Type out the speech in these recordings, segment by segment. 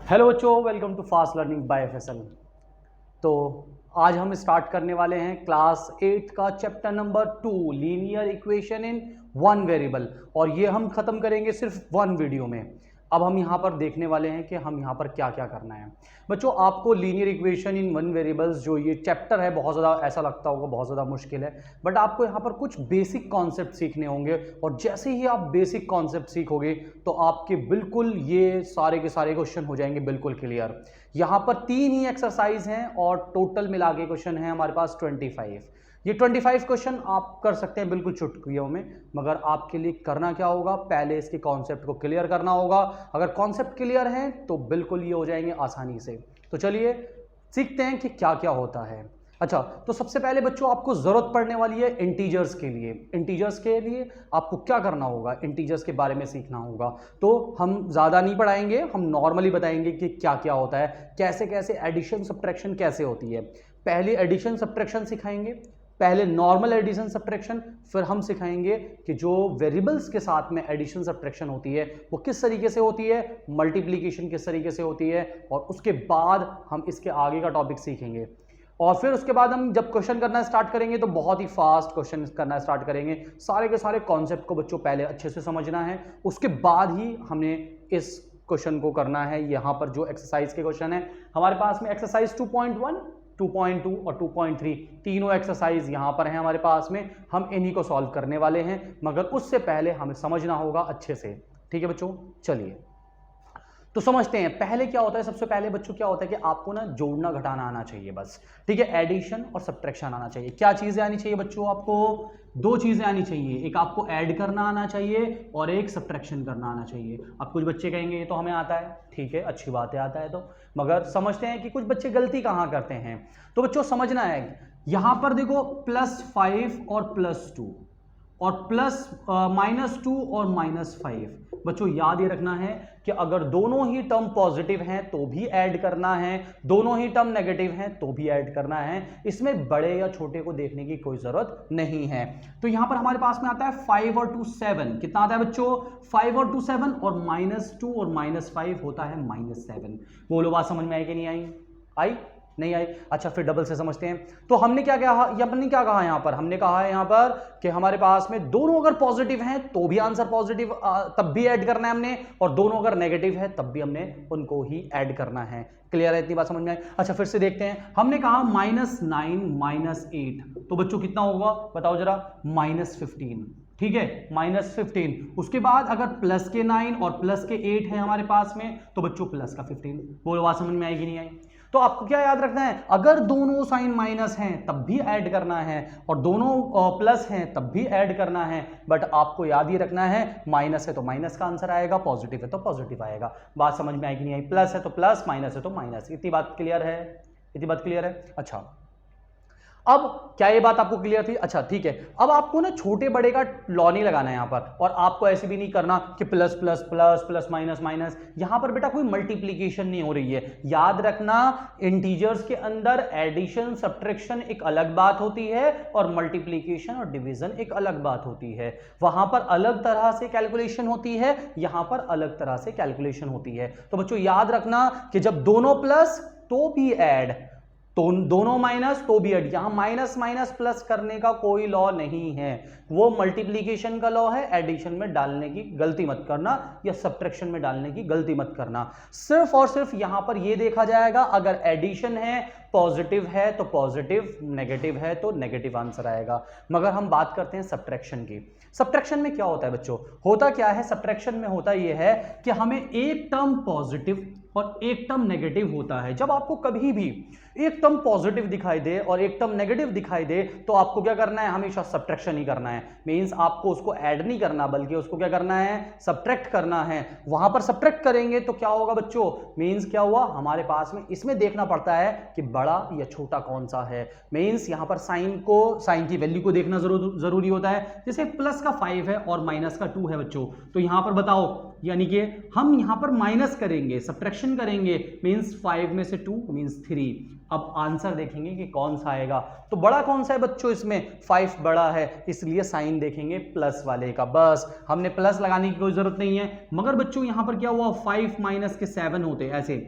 Hello बच्चों, welcome to fast learning by FSL. तो आज हम स्टार्ट करने वाले हैं क्लास 8 का chapter number 2 linear equation in one variable, और ये हम खत्म करेंगे सिर्फ वन वीडियो में। अब हम यहाँ पर देखने वाले हैं कि हम यहाँ पर क्या क्या करना है। बच्चों, आपको linear equation in one variables जो ये चैप्टर है बहुत ज़्यादा ऐसा लगता होगा बहुत ज़्यादा मुश्किल है, बट आपको यहाँ पर कुछ बेसिक कॉन्सेप्ट सीखने होंगे, और जैसे ही आप बेसिक कॉन्सेप्ट सीखोगे तो आपके बिल्कुल ये सारे के सारे क्वेश्चन हो जाएंगे बिल्कुल क्लियर। यहाँ पर 3 ही एक्सरसाइज हैं और टोटल मिला के क्वेश्चन है हमारे पास 25। ये 25 क्वेश्चन आप कर सकते हैं बिल्कुल चुटकियों में, मगर आपके लिए करना क्या होगा, पहले इसके कॉन्सेप्ट को क्लियर करना होगा। अगर कॉन्सेप्ट क्लियर है तो बिल्कुल ये हो जाएंगे आसानी से। तो चलिए सीखते हैं कि क्या क्या होता है। अच्छा, तो सबसे पहले बच्चों आपको जरूरत पड़ने वाली है इंटीजर्स के लिए। इंटीजर्स के लिए आपको क्या करना होगा, इंटीजर्स के बारे में सीखना होगा। तो हम ज़्यादा नहीं पढ़ाएंगे, हम नॉर्मली बताएंगे कि क्या क्या होता है, कैसे कैसे एडिशन सब्ट्रैक्शन कैसे होती है। पहले एडिशन सब्ट्रैक्शन सिखाएंगे, पहले नॉर्मल एडिशन सब्ट्रैक्शन, फिर हम सिखाएंगे कि जो वेरिएबल्स के साथ में एडिशन सब्ट्रैक्शन होती है वो किस तरीके से होती है, मल्टीप्लिकेशन किस तरीके से होती है, और उसके बाद हम इसके आगे का टॉपिक सीखेंगे। और फिर उसके बाद हम जब क्वेश्चन करना स्टार्ट करेंगे तो बहुत ही फास्ट क्वेश्चन करना स्टार्ट करेंगे। सारे के सारे कॉन्सेप्ट को बच्चों पहले अच्छे से समझना है, उसके बाद ही हमने इस क्वेश्चन को करना है। यहाँ पर जो एक्सरसाइज के क्वेश्चन है हमारे पास में एक्सरसाइज 2.1, 2.2 और 2.3 तीनों एक्सरसाइज यहाँ पर हैं हमारे पास में। हम इन्हीं को सॉल्व करने वाले हैं, मगर उससे पहले हमें समझना होगा अच्छे से। ठीक है बच्चों, चलिए तो समझते हैं पहले क्या होता है। सबसे पहले बच्चों क्या होता है कि आपको ना जोड़ना घटाना आना चाहिए बस। ठीक है, एडिशन और सब्ट्रैक्शन आना चाहिए। क्या चीजें आनी चाहिए बच्चों, आपको 2 चीजें आनी चाहिए, एक आपको ऐड करना आना चाहिए और एक सब्ट्रैक्शन करना आना चाहिए। अब कुछ बच्चे कहेंगे ये तो हमें आता है, ठीक है अच्छी बात है आता है, तो मगर समझते हैं कि कुछ बच्चे गलती कहाँ करते हैं। तो बच्चों समझना है, यहां पर देखो +5 और +2 और -2 और -5। बच्चों याद ये रखना है कि अगर दोनों ही टर्म पॉजिटिव हैं तो भी ऐड करना है, दोनों ही टर्म नेगेटिव हैं तो भी ऐड करना है। इसमें बड़े या छोटे को देखने की कोई जरूरत नहीं है। तो यहां पर हमारे पास में आता है 5 और 2 7। कितना आता है बच्चों, 5 और 2 7, और -2 और -5 होता है -7। बोलो बात समझ में आई कि नहीं आई? आई नहीं आई? अच्छा, फिर डबल से समझते हैं। तो हमने क्या कहा, हमने क्या कहा यहाँ पर, हमने कहा है यहाँ पर कि हमारे पास में दोनों अगर पॉजिटिव हैं तो भी आंसर पॉजिटिव तब भी ऐड करना है हमने, और दोनों अगर नेगेटिव है तब भी हमने उनको ही ऐड करना है। क्लियर है, इतनी बात समझ में आई? अच्छा, फिर से देखते हैं। हमने कहा -9 -8, तो बच्चों कितना होगा बताओ जरा, -15। ठीक है, -15। उसके बाद अगर प्लस के 9 और प्लस के 8 है हमारे पास में तो बच्चों प्लस का 15। बोलो बात समझ में आएगी नहीं आई? तो आपको क्या याद रखना है, अगर दोनों साइन माइनस हैं तब भी ऐड करना है, और दोनों प्लस हैं तब भी ऐड करना है। बट आपको याद ही रखना है, माइनस है तो माइनस का आंसर आएगा, पॉजिटिव है तो पॉजिटिव आएगा। बात समझ में आएगी नहीं आई? प्लस है तो प्लस, माइनस है तो माइनस। इतनी बात क्लियर है? इतनी बात क्लियर है? अच्छा, अब क्या ये बात आपको क्लियर थी? अच्छा ठीक है, अब आपको ना छोटे बड़े का लॉ नहीं लगाना है यहाँ पर, और आपको ऐसे भी नहीं करना कि plus plus plus plus minus minus. यहाँ पर बेटा कोई मल्टीप्लीकेशन नहीं हो रही है। याद रखना, इंटीजर्स के अंदर एडिशन सब्ट्रैक्शन एक अलग बात होती है और मल्टीप्लीकेशन और डिवीजन एक अलग बात होती है। वहां पर अलग तरह से कैलकुलेशन होती है, यहां पर अलग तरह से कैलकुलेशन होती है। तो बच्चों याद रखना कि जब दोनों प्लस तो भी ऐड, तो दोनों माइनस तो भी ऐड। यहां माइनस माइनस प्लस करने का कोई लॉ नहीं है, वो मल्टीप्लिकेशन का लॉ है। एडिशन में डालने की गलती मत करना या सब्ट्रैक्शन में डालने की गलती मत करना। सिर्फ और सिर्फ यहां पर यह देखा जाएगा, अगर एडिशन है पॉजिटिव है तो पॉजिटिव, नेगेटिव है तो नेगेटिव आंसर आएगा। मगर हम बात करते हैं सब्ट्रैक्शन की। सब्ट्रैक्शन में क्या होता है बच्चों, होता क्या है सब्ट्रैक्शन में, होता यह है कि हमें एक टर्म पॉजिटिव और एक टर्म नेगेटिव होता है। जब आपको कभी भी एक टर्म पॉजिटिव दिखाई दे और एक टर्म नेगेटिव दिखाई दे तो आपको क्या करना है, हमेशा सब्ट्रैक्शन ही करना है। मींस आपको उसको ऐड नहीं करना, बल्कि उसको क्या करना है, सब्ट्रैक्ट करना है। वहां पर सब्ट्रैक्ट करेंगे तो क्या होगा बच्चों, मींस क्या हुआ हमारे पास में, इसमें देखना पड़ता है कि बड़ा या छोटा कौन सा है। मीन्स यहाँ पर साइन की वैल्यू को देखना जरूरी होता है। जैसे प्लस का 5 है और माइनस का 2 है बच्चों, तो यहाँ पर बताओ, यानी कि हम यहाँ पर माइनस करेंगे, सब्ट्रैक्शन करेंगे, मीन्स 5 में से 2 मीन्स 3। अब आंसर देखेंगे कि कौन सा आएगा। तो बड़ा कौन सा है बच्चों, इसमें 5 बड़ा है, इसलिए साइन देखेंगे प्लस वाले का। बस हमने प्लस लगाने की कोई जरूरत नहीं है। मगर बच्चों यहाँ पर क्या हुआ, 5 माइनस के 7 होते ऐसे।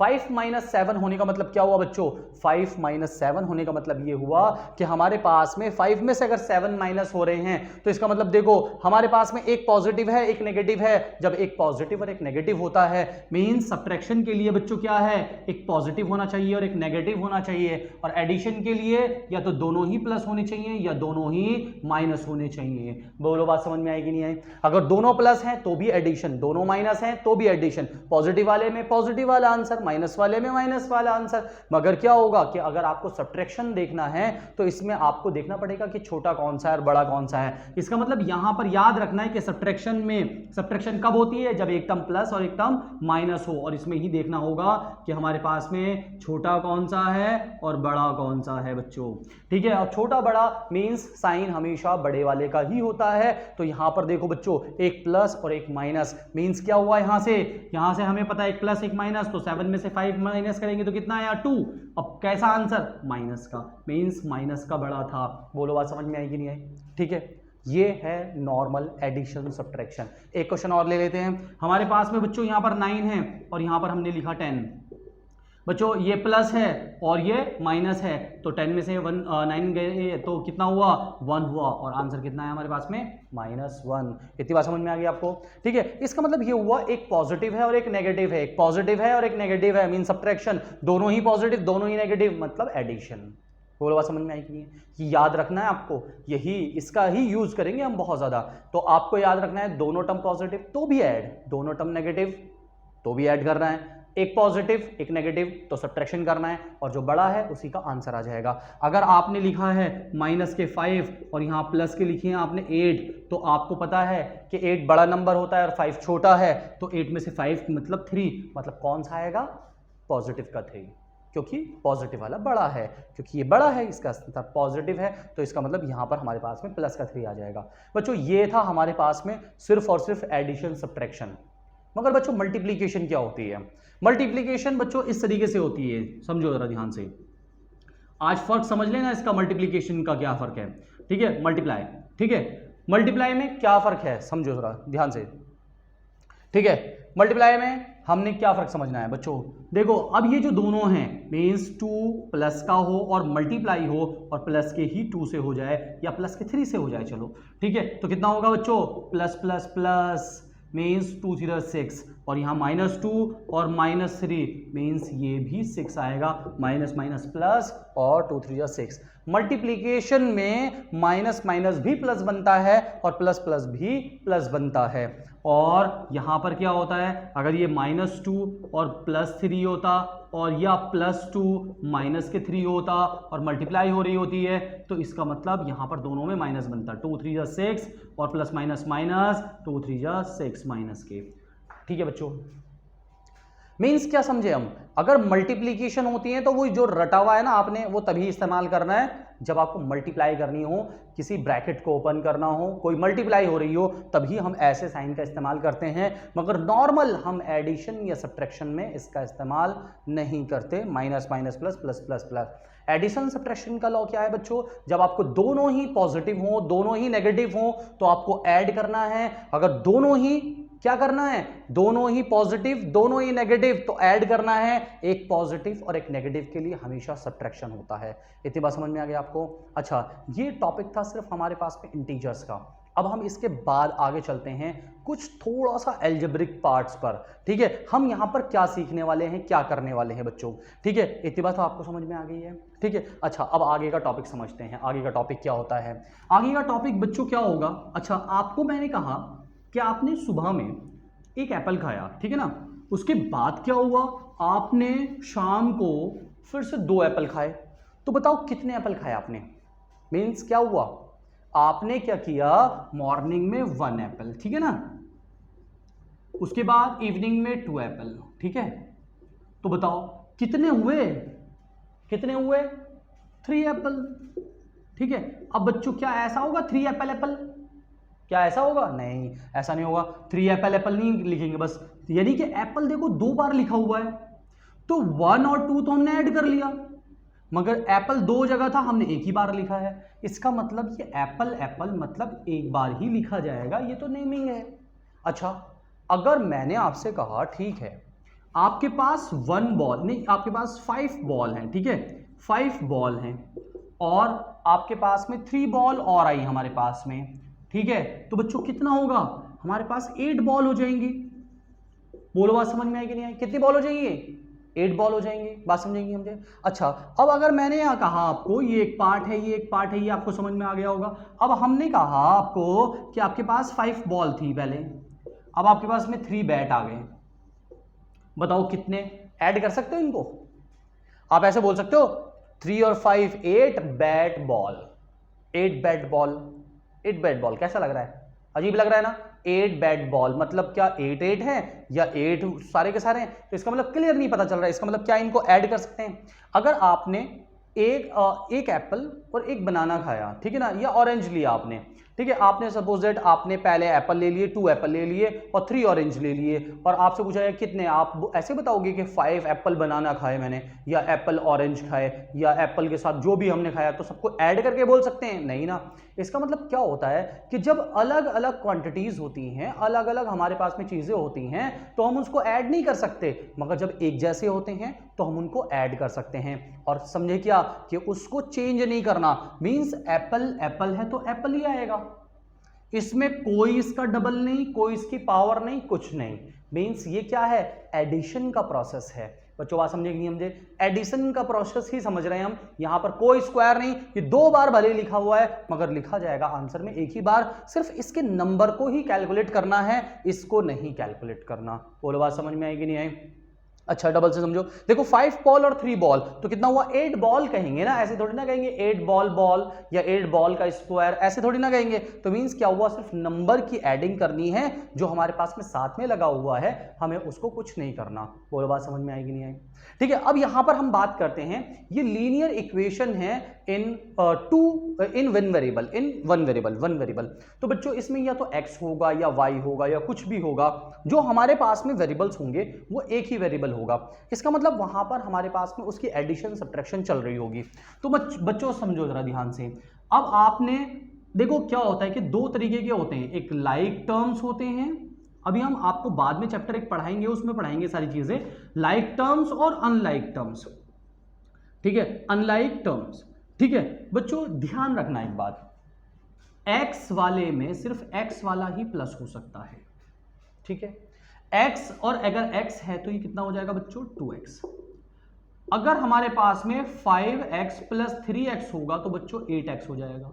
5 माइनस 7 होने का मतलब क्या हुआ बच्चों, 5 माइनस 7 होने का मतलब ये हुआ कि हमारे पास में 5 में से अगर 7 माइनस हो रहे हैं तो इसका मतलब देखो हमारे पास में एक पॉजिटिव है एक नेगेटिव है। जब एक पॉजिटिव और एक नेगेटिव होता है मींस सब्ट्रैक्शन के लिए बच्चों क्या है, एक पॉजिटिव होना चाहिए और एक नेगेटिव होना चाहिए। और एडिशन के लिए या तो दोनों ही प्लस होने चाहिए या दोनों ही माइनस होने चाहिए। बोलो बात समझ में आएगी नहीं आई। अगर दोनों प्लस हैं तो भी एडिशन, दोनों माइनस हैं तो भी एडिशन। पॉजिटिव वाले में पॉजिटिव वाला आंसर, माइनस वाले में माइनस वाला आंसर। मगर क्या होगा कि अगर आपको सब्ट्रैक्शन देखना है तो इसमें आपको देखना पड़ेगा कि छोटा कौन सा है और बड़ा कौन सा है। इसका मतलब यहां पर याद रखना है कि सब्ट्रैक्शन में सब्ट्रैक्शन कब होती है, जब एक टर्म प्लस और एक टर्म माइनस हो। और इसमें ही देखना होगा कि हमारे पास में छोटा कौन सा है और बड़ा कौन सा है बच्चों, ठीक है। और छोटा बड़ा मींस साइन हमेशा बड़े वाले का ही होता है। तो यहां पर देखो बच्चों एक प्लस और एक माइनस, मींस क्या हुआ, यहां से हमें पता है एक प्लस एक माइनस, तो 7 में से 5 माइनस करेंगे तो कितना आया 2। अब कैसा आंसर, माइनस का, मींस माइनस का बड़ा था। बोलो बात समझ में आई कि नहीं आई, ठीक है। ये है नॉर्मल एडिशन सब्ट्रैक्शन। एक क्वेश्चन और ले लेते हैं। हमारे पास में बच्चों यहां पर 9 है और यहां पर हमने लिखा 10। बच्चों ये प्लस है और ये माइनस है, तो 10 में से 9 गए तो कितना हुआ, 1 हुआ। और आंसर कितना है हमारे पास में, -1। इतनी बात समझ में आ गई आपको, ठीक है। इसका मतलब ये हुआ एक पॉजिटिव है और एक नेगेटिव है, एक पॉजिटिव है और एक नेगेटिव है, मीन सब्ट्रैक्शन। दोनों ही पॉजिटिव दोनों ही नेगेटिव मतलब एडिशन। बोलो बात समझ में आई कि नहीं, ये याद रखना है आपको, यही इसका ही यूज करेंगे हम बहुत ज्यादा। तो आपको याद रखना है दोनों टर्म पॉजिटिव तो भी ऐड, दोनों टर्म नेगेटिव तो भी ऐड करना है। एक पॉजिटिव एक नेगेटिव तो सब्ट्रैक्शन करना है और जो बड़ा है उसी का आंसर आ जाएगा। अगर आपने लिखा है माइनस के 5 और यहाँ प्लस के लिखे हैं आपने 8, तो आपको पता है कि 8 बड़ा नंबर होता है और 5 छोटा है, तो 8 में से 5 मतलब 3, मतलब कौन सा आएगा, पॉजिटिव का 3, क्योंकि पॉजिटिव वाला बड़ा है, क्योंकि ये बड़ा है इसका पॉजिटिव है, तो इसका मतलब यहाँ पर हमारे पास में प्लस का 3 आ जाएगा। बच्चों ये था हमारे पास में सिर्फ और सिर्फ एडिशन सब्ट्रैक्शन। मगर बच्चों मल्टीप्लीकेशन क्या होती है, मल्टीप्लीकेशन बच्चों इस तरीके से होती है, समझो जरा ध्यान से। आज फर्क समझ लेना इसका, मल्टीप्लीकेशन का क्या फर्क है, ठीक है। मल्टीप्लाई, ठीक है, मल्टीप्लाई में क्या फर्क है समझो जरा ध्यान से, ठीक है। मल्टीप्लाई में हमने क्या फर्क समझना है बच्चों, देखो अब ये जो दोनों हैं मीन्स 2 प्लस का हो और मल्टीप्लाई हो और प्लस के ही 2 से हो जाए या प्लस के 3 से हो जाए, चलो ठीक है, तो कितना होगा बच्चों, प्लस प्लस प्लस मीन्स 2 3 6 और यहाँ -2 और -3 मीन्स ये भी 6 आएगा, माइनस माइनस प्लस और 2 3 6। मल्टीप्लीकेशन में माइनस माइनस भी प्लस बनता है और प्लस प्लस भी प्लस बनता है। और यहाँ पर क्या होता है, अगर ये -2 और +3 होता और या +2 माइनस के 3 होता और मल्टीप्लाई हो रही होती है, तो इसका मतलब यहाँ पर दोनों में माइनस बनता, 2 3 6 और प्लस माइनस माइनस 2 3 6 माइनस के, ठीक है बच्चों। मीन्स क्या समझे हम, अगर मल्टीप्लीकेशन होती है तो वो जो रटा हुआ है ना आपने, वो तभी इस्तेमाल करना है जब आपको मल्टीप्लाई करनी हो, किसी ब्रैकेट को ओपन करना हो, कोई मल्टीप्लाई हो रही हो, तभी हम ऐसे साइन का इस्तेमाल करते हैं। मगर नॉर्मल हम एडिशन या सब्ट्रैक्शन में इसका इस्तेमाल नहीं करते, minus minus plus plus plus plus. Addition subtraction का लॉ क्या है बच्चों, जब आपको दोनों ही पॉजिटिव हो दोनों ही नेगेटिव हो तो आपको ऐड करना है। अगर दोनों ही क्या करना है, दोनों ही पॉजिटिव दोनों ही नेगेटिव तो ऐड करना है। एक पॉजिटिव और एक नेगेटिव के लिए हमेशा सब्ट्रैक्शन होता है। इतनी बात समझ में आ गई आपको। अच्छा ये टॉपिक था सिर्फ हमारे पास में इंटीजर्स का। अब हम इसके बाद आगे चलते हैं कुछ थोड़ा सा एल्जेब्रिक पार्ट्स पर, ठीक है। हम यहाँ पर क्या सीखने वाले हैं, क्या करने वाले हैं बच्चों, ठीक है। इतनी बात तो आपको समझ में आ गई है, ठीक है। अच्छा अब आगे का टॉपिक समझते हैं, आगे का टॉपिक क्या होता है। आगे का टॉपिक बच्चों क्या होगा, अच्छा आपको मैंने कहा कि आपने सुबह में एक एप्पल खाया, ठीक है ना, उसके बाद क्या हुआ, आपने शाम को फिर से 2 एप्पल खाए, तो बताओ कितने एप्पल खाए आपने। मीन्स क्या हुआ, आपने क्या किया, मॉर्निंग में 1 एप्पल, ठीक है ना, उसके बाद इवनिंग में 2 एप्पल, ठीक है, तो बताओ कितने हुए, कितने हुए? 3 एप्पल। ठीक है, अब बच्चों क्या ऐसा होगा 3 एप्पल एप्पल? क्या ऐसा होगा? नहीं, ऐसा नहीं होगा। 3 एप्पल एप्पल नहीं लिखेंगे बस, यानी कि एप्पल देखो 2 बार लिखा हुआ है, तो 1 और 2 तो हमने ऐड कर लिया, मगर एप्पल 2 जगह था, हमने एक ही बार लिखा है। इसका मतलब ये एप्पल एप्पल मतलब एक बार ही लिखा जाएगा, ये तो नेमिंग है। अच्छा, अगर मैंने आपसे कहा ठीक है आपके पास 1 बॉल नहीं, आपके पास 5 बॉल हैं, ठीक है 5 बॉल हैं, और आपके पास में 3 बॉल और आई हमारे पास में, ठीक है, तो बच्चों कितना होगा? हमारे पास 8 बॉल हो जाएंगी। बोलो बात समझ में आई कि नहीं आई? कितनी बॉल हो जाएंगी? 8 बॉल हो जाएंगे। बात समझेंगे मुझे? अच्छा, अब अगर मैंने यहाँ कहा आपको ये एक पार्ट है, ये एक पार्ट है, ये आपको समझ में आ गया होगा। अब हमने कहा आपको कि आपके पास 5 बॉल थी पहले, अब आपके पास में 3 बैट आ गए, बताओ कितने ऐड कर सकते हो इनको? आप ऐसे बोल सकते हो 3 और 5 8 bat ball, 8 bat ball, 8 bat ball. कैसा लग रहा है? अजीब लग रहा है ना? 8 बैट बॉल मतलब क्या 8 8 है या 8 सारे के सारे हैं? तो इसका मतलब क्लियर नहीं पता चल रहा है। इसका मतलब क्या इनको ऐड कर सकते हैं? अगर आपने एक एप्पल और एक बनाना खाया, ठीक है ना, या ऑरेंज लिया आपने, ठीक है, आपने सपोज दैट आपने पहले एप्पल ले लिए, 2 एप्पल ले लिए और 3 ऑरेंज ले लिए, और आपसे पूछा है कितने, आप ऐसे बताओगे कि 5 एप्पल बनाना खाए मैंने, या एप्पल ऑरेंज खाए, या एप्पल के साथ जो भी हमने खाया, तो सबको ऐड करके बोल सकते हैं? नहीं ना। इसका मतलब क्या होता है कि जब अलग अलग क्वांटिटीज होती हैं, अलग अलग हमारे पास में चीजें होती हैं, तो हम उसको ऐड नहीं कर सकते, मगर जब एक जैसे होते हैं तो हम उनको ऐड कर सकते हैं। और समझे क्या कि उसको चेंज नहीं करना, मींस एप्पल एप्पल है तो एप्पल ही आएगा, इसमें कोई इसका डबल नहीं, कोई इसकी पावर नहीं, कुछ नहीं। मींस ये क्या है? एडिशन का प्रोसेस है। बच्चों बात समझे कि नहीं समझे? एडिशन का प्रोसेस ही समझ रहे हैं हम। यहां पर कोई स्क्वायर नहीं, ये 2 बार भले लिखा हुआ है मगर लिखा जाएगा आंसर में एक ही बार। सिर्फ इसके नंबर को ही कैलकुलेट करना है, इसको नहीं कैलकुलेट करना। बोलो बात समझ में आई कि नहीं आई? अच्छा, डबल से समझो। देखो 5 बॉल और 3 बॉल तो कितना हुआ? 8 बॉल कहेंगे ना, ऐसे थोड़ी ना कहेंगे 8 बॉल बॉल या 8 बॉल का स्क्वायर, ऐसे थोड़ी ना कहेंगे। तो मींस क्या हुआ? सिर्फ नंबर की एडिंग करनी है, जो हमारे पास में साथ में लगा हुआ है हमें उसको कुछ नहीं करना। बोलो बात समझ में आएगी नहीं आई? ठीक है, अब यहां पर हम बात करते हैं, ये लीनियर इक्वेशन है इन वन वेरिएबल। तो बच्चों इसमें या तो x होगा या y होगा या कुछ भी होगा, जो हमारे पास में वेरिएबल्स होंगे वो एक ही वेरिएबल होगा। इसका मतलब वहां पर हमारे पास में उसकी एडिशन सब्ट्रैक्शन चल रही होगी। तो बच्चों समझो जरा ध्यान से। अब आपने देखो क्या होता है कि 2 तरीके के होते हैं, एक लाइक टर्म्स होते हैं, अभी हम आपको बाद में चैप्टर 1 पढ़ाएंगे, उसमें पढ़ाएंगे सारी चीजें, लाइक टर्म्स और अनलाइक टर्म्स, ठीक है, अनलाइक टर्म्स। ठीक है बच्चों, ध्यान रखना एक बात, x वाले में सिर्फ x वाला ही प्लस हो सकता है, ठीक है, x, और अगर x है तो ये कितना हो जाएगा बच्चों? 2x। अगर हमारे पास में 5x प्लस 3x होगा तो बच्चों 8x हो जाएगा।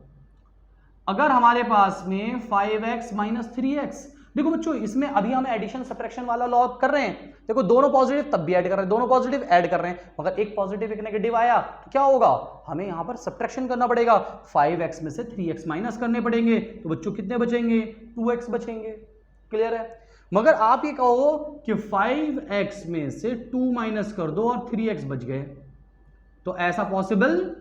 अगर हमारे पास में 5x माइनस 3x, देखो बच्चों इसमें अभी हम एडिशन सब्ट्रैक्शन वाला लॉ कर रहे हैं, देखो दोनों पॉजिटिव तब भी ऐड कर रहे हैं, दोनों पॉजिटिव ऐड कर रहे हैं, मगर एक पॉजिटिव एक नेगेटिव आया तो क्या होगा? हमें यहां पर सब्ट्रैक्शन करना पड़ेगा, 5x में से 3x माइनस करने पड़ेंगे, तो बच्चों कितने बचेंगे? 2x बचेंगे। क्लियर है? मगर आप ये कहो कि 5x में से 2 माइनस कर दो और 3x बच गए, तो ऐसा पॉसिबल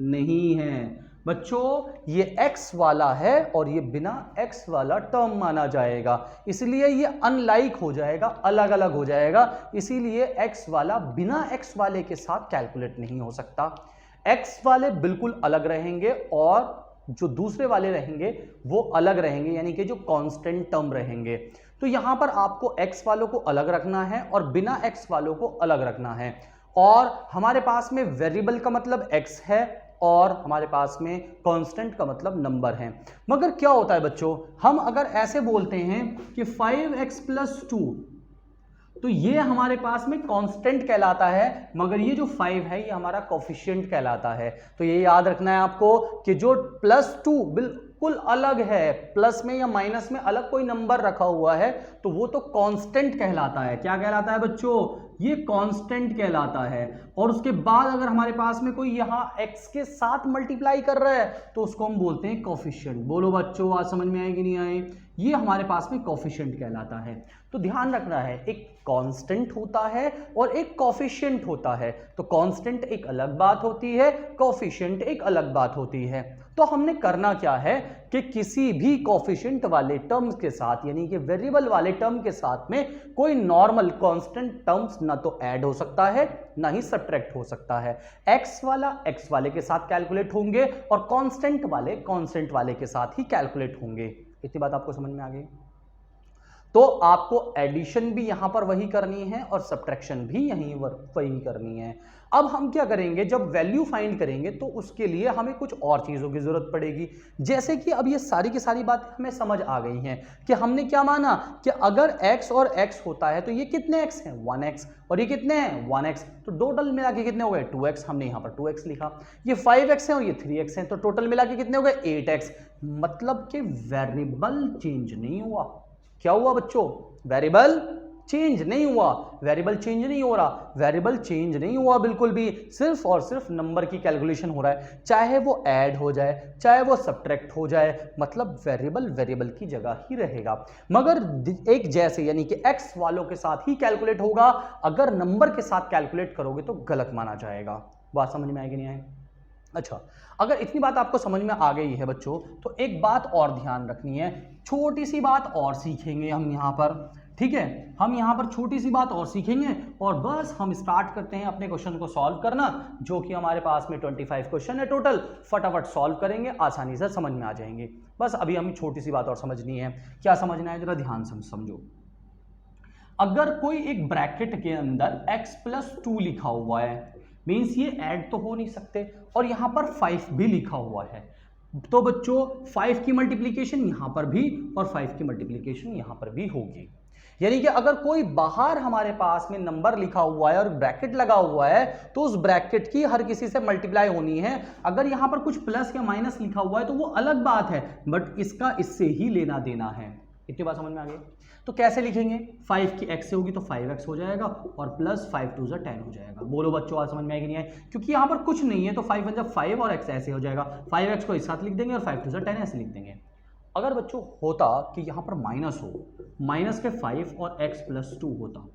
नहीं है बच्चों। ये x वाला है और ये बिना x वाला टर्म माना जाएगा, इसलिए ये अनलाइक हो जाएगा, अलग अलग हो जाएगा, इसीलिए x वाला बिना x वाले के साथ कैलकुलेट नहीं हो सकता। x वाले बिल्कुल अलग रहेंगे और जो दूसरे वाले रहेंगे वो अलग रहेंगे, यानी कि जो कांस्टेंट टर्म रहेंगे। तो यहां पर आपको x वालों को अलग रखना है और बिना x वालों को अलग रखना है, और हमारे पास में वेरिएबल का मतलब x है और हमारे पास में कांस्टेंट का मतलब नंबर है। मगर क्या होता है बच्चों, हम अगर ऐसे बोलते हैं कि 5x प्लस 2, तो ये हमारे पास में कांस्टेंट कहलाता है, मगर ये जो 5 है ये हमारा कोफिशिएंट कहलाता है। तो ये याद रखना है आपको कि जो प्लस 2 बिल्कुल अलग है, प्लस में या माइनस में अलग कोई नंबर रखा हुआ है तो वो तो कांस्टेंट कहलाता है। क्या कहलाता है बच्चों? ये कांस्टेंट कहलाता है। और उसके बाद अगर हमारे पास में कोई यहाँ x के साथ मल्टीप्लाई कर रहा है तो उसको हम बोलते हैं कोफिशिएंट। बोलो बच्चों, आज समझ में आए कि नहीं आए? ये हमारे पास में कोफिशिएंट कहलाता है। तो ध्यान रखना है, एक कांस्टेंट होता है और एक कोफिशिएंट होता है। तो कांस्टेंट एक अलग बात होती है, कोफिशिएंट एक अलग बात होती है। तो हमने करना क्या है कि किसी भी कोफिशिएंट वाले टर्म्स के साथ, यानी कि वेरिएबल वाले टर्म के साथ में कोई नॉर्मल कांस्टेंट टर्म्स ना तो ऐड हो सकता है ना ही सब्ट्रैक्ट हो सकता है। एक्स वाला एक्स वाले के साथ कैलकुलेट होंगे और कांस्टेंट वाले के साथ ही कैलकुलेट होंगे। इतनी बात आपको समझ में आ गई? तो आपको एडिशन भी यहां पर वही करनी है और सब्ट्रैक्शन भी यहीं वही करनी है। अब हम क्या करेंगे, जब वैल्यू फाइंड करेंगे तो उसके लिए हमें कुछ और चीजों की जरूरत पड़ेगी। जैसे कि अब ये सारी की सारी बातें हमें समझ आ गई हैं कि हमने क्या माना कि अगर x और x होता है तो ये कितने x हैं? 1x। और ये कितने हैं? 1x। तो टोटल मिला के कितने हो गए? 2x। हमने यहाँ पर 2x लिखा। ये 5x है और ये 3x है, तो टोटल मिला के कितने हो गए? 8x। मतलब कि वेरिएबल चेंज नहीं हुआ। क्या हुआ बच्चों? वेरिएबल चेंज नहीं हुआ। वेरिएबल चेंज नहीं हो रहा, वेरिएबल चेंज नहीं हुआ बिल्कुल भी। सिर्फ और सिर्फ नंबर की कैलकुलेशन हो रहा है, चाहे वो ऐड हो जाए चाहे वो सब्ट्रैक्ट हो जाए, मतलब वेरिएबल की जगह ही रहेगा। मगर एक जैसे यानी कि एक्स वालों के साथ ही कैलकुलेट होगा, अगर नंबर के साथ कैलकुलेट करोगे तो गलत माना जाएगा। बात समझ में आएगी नहीं आए? अच्छा, अगर इतनी बात आपको समझ में आ गई है बच्चों, तो एक बात और ध्यान रखनी है, छोटी सी बात और सीखेंगे हम यहाँ पर। ठीक है, हम यहाँ पर छोटी सी बात और सीखेंगे और बस हम स्टार्ट करते हैं अपने क्वेश्चन को सॉल्व करना, जो कि हमारे पास में 25 क्वेश्चन है टोटल। फटाफट सॉल्व करेंगे, आसानी से समझ में आ जाएंगे। बस अभी हमें छोटी सी बात और समझनी है। क्या समझना है, जरा ध्यान से समझो। अगर कोई एक ब्रैकेट के अंदर x+2 लिखा हुआ है, मीन्स ये ऐड तो हो नहीं सकते, और यहां पर 5 भी लिखा हुआ है, तो बच्चों 5 की मल्टीप्लिकेशन यहां पर भी और 5 की मल्टीप्लिकेशन यहां पर भी होगी। यानी कि अगर कोई बाहर हमारे पास में नंबर लिखा हुआ है और ब्रैकेट लगा हुआ है तो उस ब्रैकेट की हर किसी से मल्टीप्लाई होनी है। अगर यहां पर कुछ प्लस या माइनस लिखा हुआ है तो वो अलग बात है, बट इसका इससे ही लेना देना है। इतनी बात समझ में आ गई? तो कैसे लिखेंगे? 5 की x से होगी तो 5x हो जाएगा और प्लस 5 2 10 हो जाएगा। बोलो बच्चों, आज समझ में आएगी नहीं आए? क्योंकि यहाँ पर कुछ नहीं है तो 5 जब 5 और x ऐसे हो जाएगा, 5x को इस साथ लिख देंगे और 5 2 10 ऐसे लिख देंगे। अगर बच्चों होता कि यहाँ पर माइनस हो, माइनस के 5 और x+2 होता,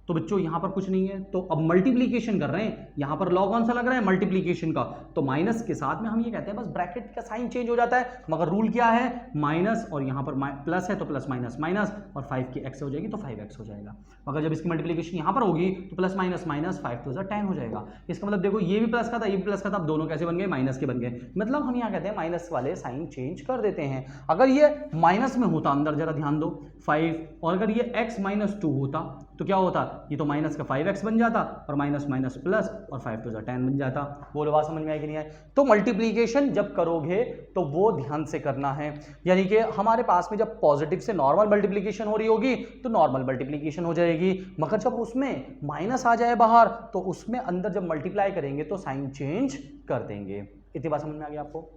तो बच्चों यहाँ पर कुछ नहीं है, तो अब मल्टीप्लीकेशन कर रहे हैं, यहाँ पर लॉ कौन सा लग रहा है? मल्टीप्लीकेशन का। तो माइनस के साथ में हम ये कहते हैं बस ब्रैकेट का साइन चेंज हो जाता है, मगर रूल क्या है? माइनस और यहाँ पर प्लस है तो प्लस माइनस माइनस, और 5 की x हो जाएगी तो 5x हो जाएगा। मगर जब इसकी मल्टीप्लीकेशन यहाँ पर होगी तो प्लस माइनस माइनस 5 2 10 हो जाएगा। इसका मतलब देखो, ये भी प्लस का था, ये भी प्लस का था, दोनों कैसे बन गए? माइनस के बन गए। मतलब हम यहाँ कहते हैं माइनस वाले साइन चेंज कर देते हैं। अगर ये माइनस में होता, अंदर जरा ध्यान दो, 5, और अगर ये x-2 होता तो क्या होता? ये तो माइनस का 5x बन जाता और माइनस माइनस प्लस और 5 2 10 बन जाता। बोलो बात समझ में आएगी नहीं आए? तो मल्टीप्लीकेशन जब करोगे तो वो ध्यान से करना है, यानी कि हमारे पास में जब पॉजिटिव से नॉर्मल मल्टीप्लीकेशन हो रही होगी तो नॉर्मल मल्टीप्लीकेशन हो जाएगी, मगर जब उसमें माइनस आ जाए बाहर तो उसमें अंदर जब मल्टीप्लाई करेंगे तो साइन चेंज कर देंगे। इतनी बात समझ में आ गई आपको?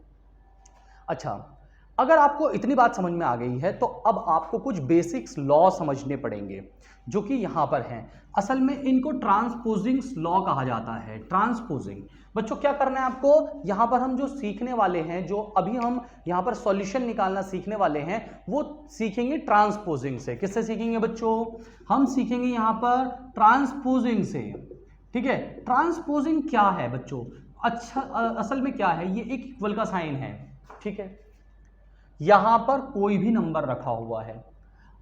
अच्छा, अगर आपको इतनी बात समझ में आ गई है तो अब आपको कुछ बेसिक्स लॉ समझने पड़ेंगे, जो कि यहां पर हैं। असल में इनको ट्रांसपोजिंग लॉ कहा जाता है। ट्रांसपोजिंग बच्चों क्या करना है आपको? यहां पर हम जो सीखने वाले हैं, जो अभी हम यहां पर सॉल्यूशन निकालना सीखने वाले हैं, वो सीखेंगे ट्रांसपोजिंग से। किससे सीखेंगे बच्चों? हम सीखेंगे यहां पर ट्रांसपोजिंग से। ठीक है, ट्रांसपोजिंग क्या है बच्चों? अच्छा, असल में क्या है, ये एक इक्वल का साइन है। ठीक है, यहां पर कोई भी नंबर रखा हुआ है,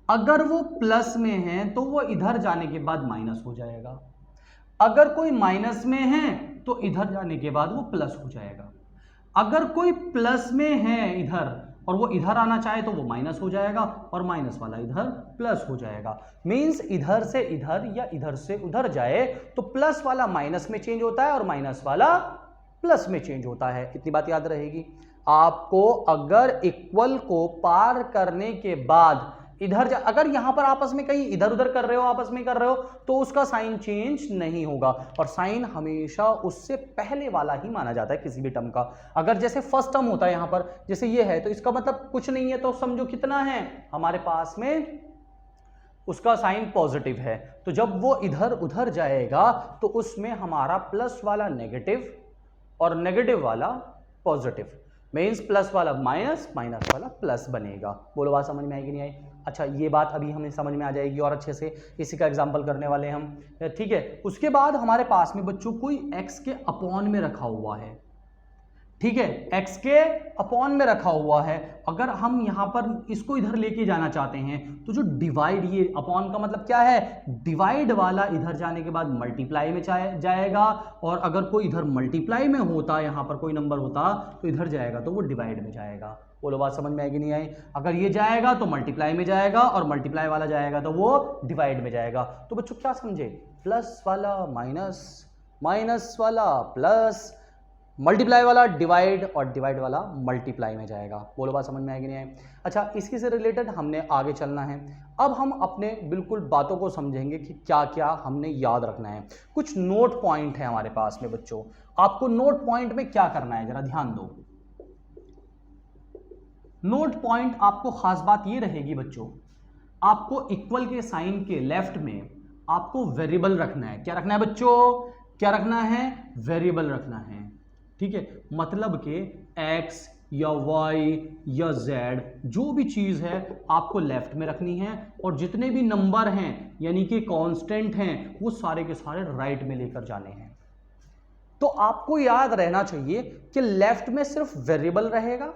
अगर वो प्लस में है तो वो इधर जाने के बाद माइनस हो जाएगा, अगर कोई माइनस में है तो इधर जाने के बाद वो प्लस हो जाएगा, अगर कोई प्लस में है इधर और वो इधर आना चाहे तो वो माइनस हो जाएगा और माइनस वाला इधर प्लस हो जाएगा। मींस इधर से इधर या इधर से उधर जाए तो प्लस वाला माइनस में चेंज होता है और माइनस वाला प्लस में चेंज होता है। इतनी बात याद रहेगी आपको। अगर इक्वल को पार करने के बाद इधर अगर यहां पर आपस में कहीं इधर उधर कर रहे हो, आपस में कर रहे हो, तो उसका साइन चेंज नहीं होगा और साइन हमेशा उससे पहले वाला ही माना जाता है किसी भी टर्म का। अगर जैसे फर्स्ट टर्म होता है यहां पर, जैसे ये है, तो इसका मतलब कुछ नहीं है, तो समझो कितना है हमारे पास में, उसका साइन पॉजिटिव है। तो जब वो इधर उधर जाएगा तो उसमें हमारा प्लस वाला नेगेटिव और नेगेटिव वाला पॉजिटिव, मीन्स प्लस वाला माइनस, माइनस वाला प्लस बनेगा। बोलो बात समझ में आएगी नहीं आई? अच्छा, ये बात अभी हमें समझ में आ जाएगी और अच्छे से, इसी का एग्जांपल करने वाले हम, ठीक है। उसके बाद हमारे पास में बच्चों कोई x के अपॉन में रखा हुआ है, ठीक है, x के अपॉन में रखा हुआ है। अगर हम यहां पर इसको इधर लेके जाना चाहते हैं तो जो डिवाइड, ये अपॉन का मतलब क्या है, डिवाइड वाला इधर जाने के बाद मल्टीप्लाई में जाएगा, और अगर कोई इधर मल्टीप्लाई में होता, यहां पर कोई नंबर होता तो इधर जाएगा तो वो डिवाइड में जाएगा। बोलो बात समझ में आएगी नहीं आई? अगर ये जाएगा तो मल्टीप्लाई में जाएगा और मल्टीप्लाई वाला जाएगा तो वो डिवाइड में जाएगा। तो बच्चों क्या समझे, प्लस वाला माइनस, माइनस वाला प्लस, मल्टीप्लाई वाला डिवाइड और डिवाइड वाला मल्टीप्लाई में जाएगा। बोलो बात समझ में आएगी नहीं आई? अच्छा, इसकी से रिलेटेड हमने आगे चलना है। अब हम अपने बिल्कुल बातों को समझेंगे कि क्या क्या हमने याद रखना है। कुछ नोट पॉइंट है हमारे पास में बच्चों, आपको नोट पॉइंट में क्या करना है जरा ध्यान दो। नोट पॉइंट आपको खास बात ये रहेगी बच्चों, आपको इक्वल के साइन के लेफ्ट में आपको वेरिएबल रखना है। क्या रखना है बच्चों, क्या रखना है, वेरिएबल रखना है, ठीक है। मतलब कि x या y या z जो भी चीज है आपको लेफ्ट में रखनी है, और जितने भी नंबर हैं यानी कि कांस्टेंट हैं वो सारे के सारे राइट में लेकर जाने हैं। तो आपको याद रहना चाहिए कि लेफ्ट में सिर्फ वेरिएबल रहेगा,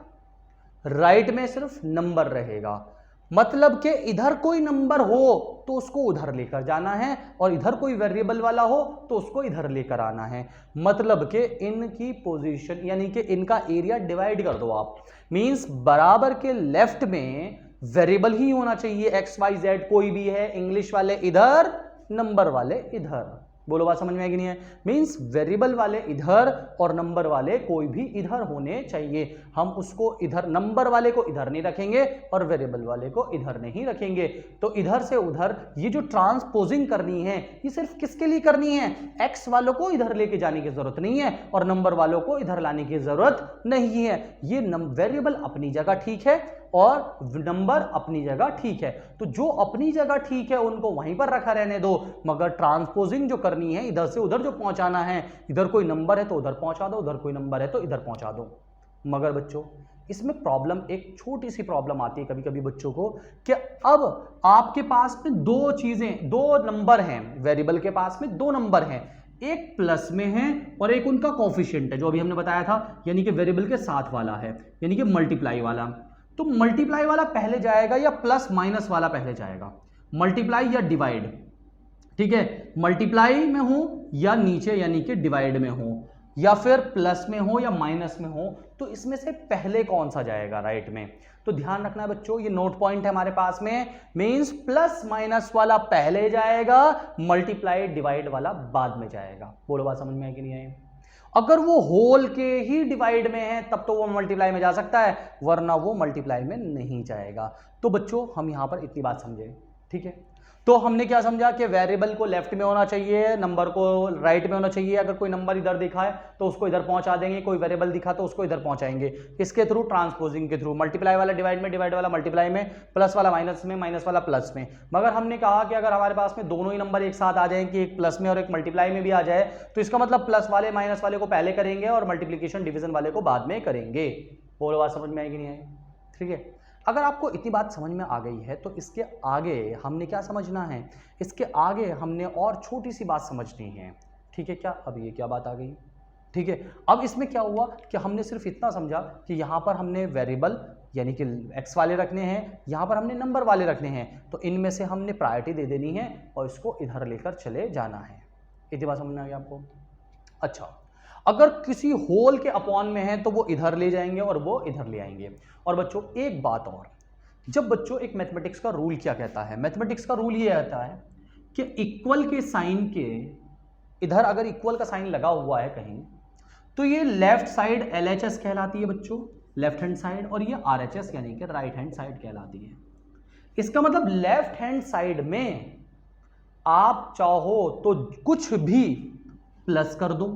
राइट में सिर्फ नंबर रहेगा। मतलब कि इधर कोई नंबर हो तो उसको उधर लेकर जाना है, और इधर कोई वेरिएबल वाला हो तो उसको इधर लेकर आना है। मतलब कि इनकी पोजीशन यानी कि इनका एरिया डिवाइड कर दो आप, मींस बराबर के लेफ्ट में वेरिएबल ही होना चाहिए, एक्स वाई जेड कोई भी है, इंग्लिश वाले इधर, नंबर वाले इधर। बोलो बात समझ में आएगी नहीं है? मींस वेरिएबल वाले इधर और नंबर वाले कोई भी इधर होने चाहिए। हम उसको इधर, नंबर वाले को इधर नहीं रखेंगे और वेरिएबल वाले को इधर नहीं रखेंगे। तो इधर से उधर ये जो ट्रांसपोजिंग करनी है ये सिर्फ किसके लिए करनी है, एक्स वालों को इधर लेके जाने की जरूरत नहीं है और नंबर वालों को इधर लाने की जरूरत नहीं है। ये वेरिएबल अपनी जगह ठीक है और नंबर अपनी जगह ठीक है, तो जो अपनी जगह ठीक है उनको वहीं पर रखा रहने दो, मगर ट्रांसपोजिंग जो करनी है, इधर से उधर जो पहुंचाना है, इधर कोई नंबर है तो उधर पहुंचा दो, उधर कोई नंबर है तो इधर पहुंचा दो। मगर बच्चों इसमें प्रॉब्लम, एक छोटी सी प्रॉब्लम आती है कभी कभी बच्चों को, कि अब आपके पास में दो चीजें, दो नंबर हैं, वेरिएबल के पास में दो नंबर हैं, एक प्लस में है और एक उनका कोफिशिएंट है जो अभी हमने बताया था, यानी कि वेरिएबल के साथ वाला है, यानी कि मल्टीप्लाई वाला। तो मल्टीप्लाई वाला पहले जाएगा या प्लस माइनस वाला पहले जाएगा, मल्टीप्लाई या डिवाइड, ठीक है, मल्टीप्लाई में हूं या नीचे यानी कि डिवाइड में हूं, या फिर प्लस में हो या माइनस में हो, तो इसमें से पहले कौन सा जाएगा राइट में। तो ध्यान रखना है बच्चों, ये नोट पॉइंट है हमारे पास में, मींस प्लस माइनस वाला पहले जाएगा, मल्टीप्लाई डिवाइड वाला बाद में जाएगा। बोलो बात समझ में आई कि नहीं आई? अगर वो होल के ही डिवाइड में है तब तो वो मल्टीप्लाई में जा सकता है, वरना वो मल्टीप्लाई में नहीं जाएगा। तो बच्चों हम यहां पर इतनी बात समझे, ठीक है। तो हमने क्या समझा कि वेरिएबल को लेफ्ट में होना चाहिए, नंबर को राइट में होना चाहिए। अगर कोई नंबर इधर दिखा है तो उसको इधर पहुंचा देंगे, कोई वेरिएबल दिखा तो उसको इधर पहुंचाएंगे, इसके थ्रू, ट्रांसपोजिंग के थ्रू। मल्टीप्लाई वाला डिवाइड में, डिवाइड वाला मल्टीप्लाई में, प्लस वाला माइनस में, माइनस वाला प्लस में। मगर हमने कहा कि अगर हमारे पास में दोनों ही नंबर एक साथ आ जाए, कि एक प्लस में और एक मल्टीप्लाई में भी आ जाए, तो इसका मतलब प्लस वाले माइनस वाले को पहले करेंगे और मल्टीप्लीकेशन डिवीजन वाले को बाद में करेंगे। बोलो बात समझ में आएगी नहीं आएगी? ठीक है। अगर आपको इतनी बात समझ में आ गई है तो इसके आगे हमने क्या समझना है, इसके आगे हमने और छोटी सी बात समझनी है, ठीक है। क्या अब ये क्या बात आ गई, ठीक है। अब इसमें क्या हुआ कि हमने सिर्फ इतना समझा कि यहाँ पर हमने वेरिएबल यानी कि एक्स वाले रखने हैं, यहाँ पर हमने नंबर वाले रखने हैं, तो इनमें से हमने प्रायोरिटी दे देनी है और इसको इधर लेकर चले जाना है। इतनी बात समझ में आ गई आपको? अच्छा, अगर किसी होल के अपॉन में है तो वो इधर ले जाएंगे और वो इधर ले आएंगे। और बच्चों एक बात और, जब बच्चों एक मैथमेटिक्स का रूल क्या कहता है, मैथमेटिक्स का रूल ये कहता है कि इक्वल के साइन के इधर अगर इक्वल का साइन लगा हुआ है कहीं, तो ये लेफ्ट साइड LHS कहलाती है बच्चों, लेफ्ट हैंड साइड, और ये RHS यानी कि राइट हैंड साइड कहलाती है। इसका मतलब लेफ्ट हैंड साइड में आप चाहो तो कुछ भी प्लस कर दो,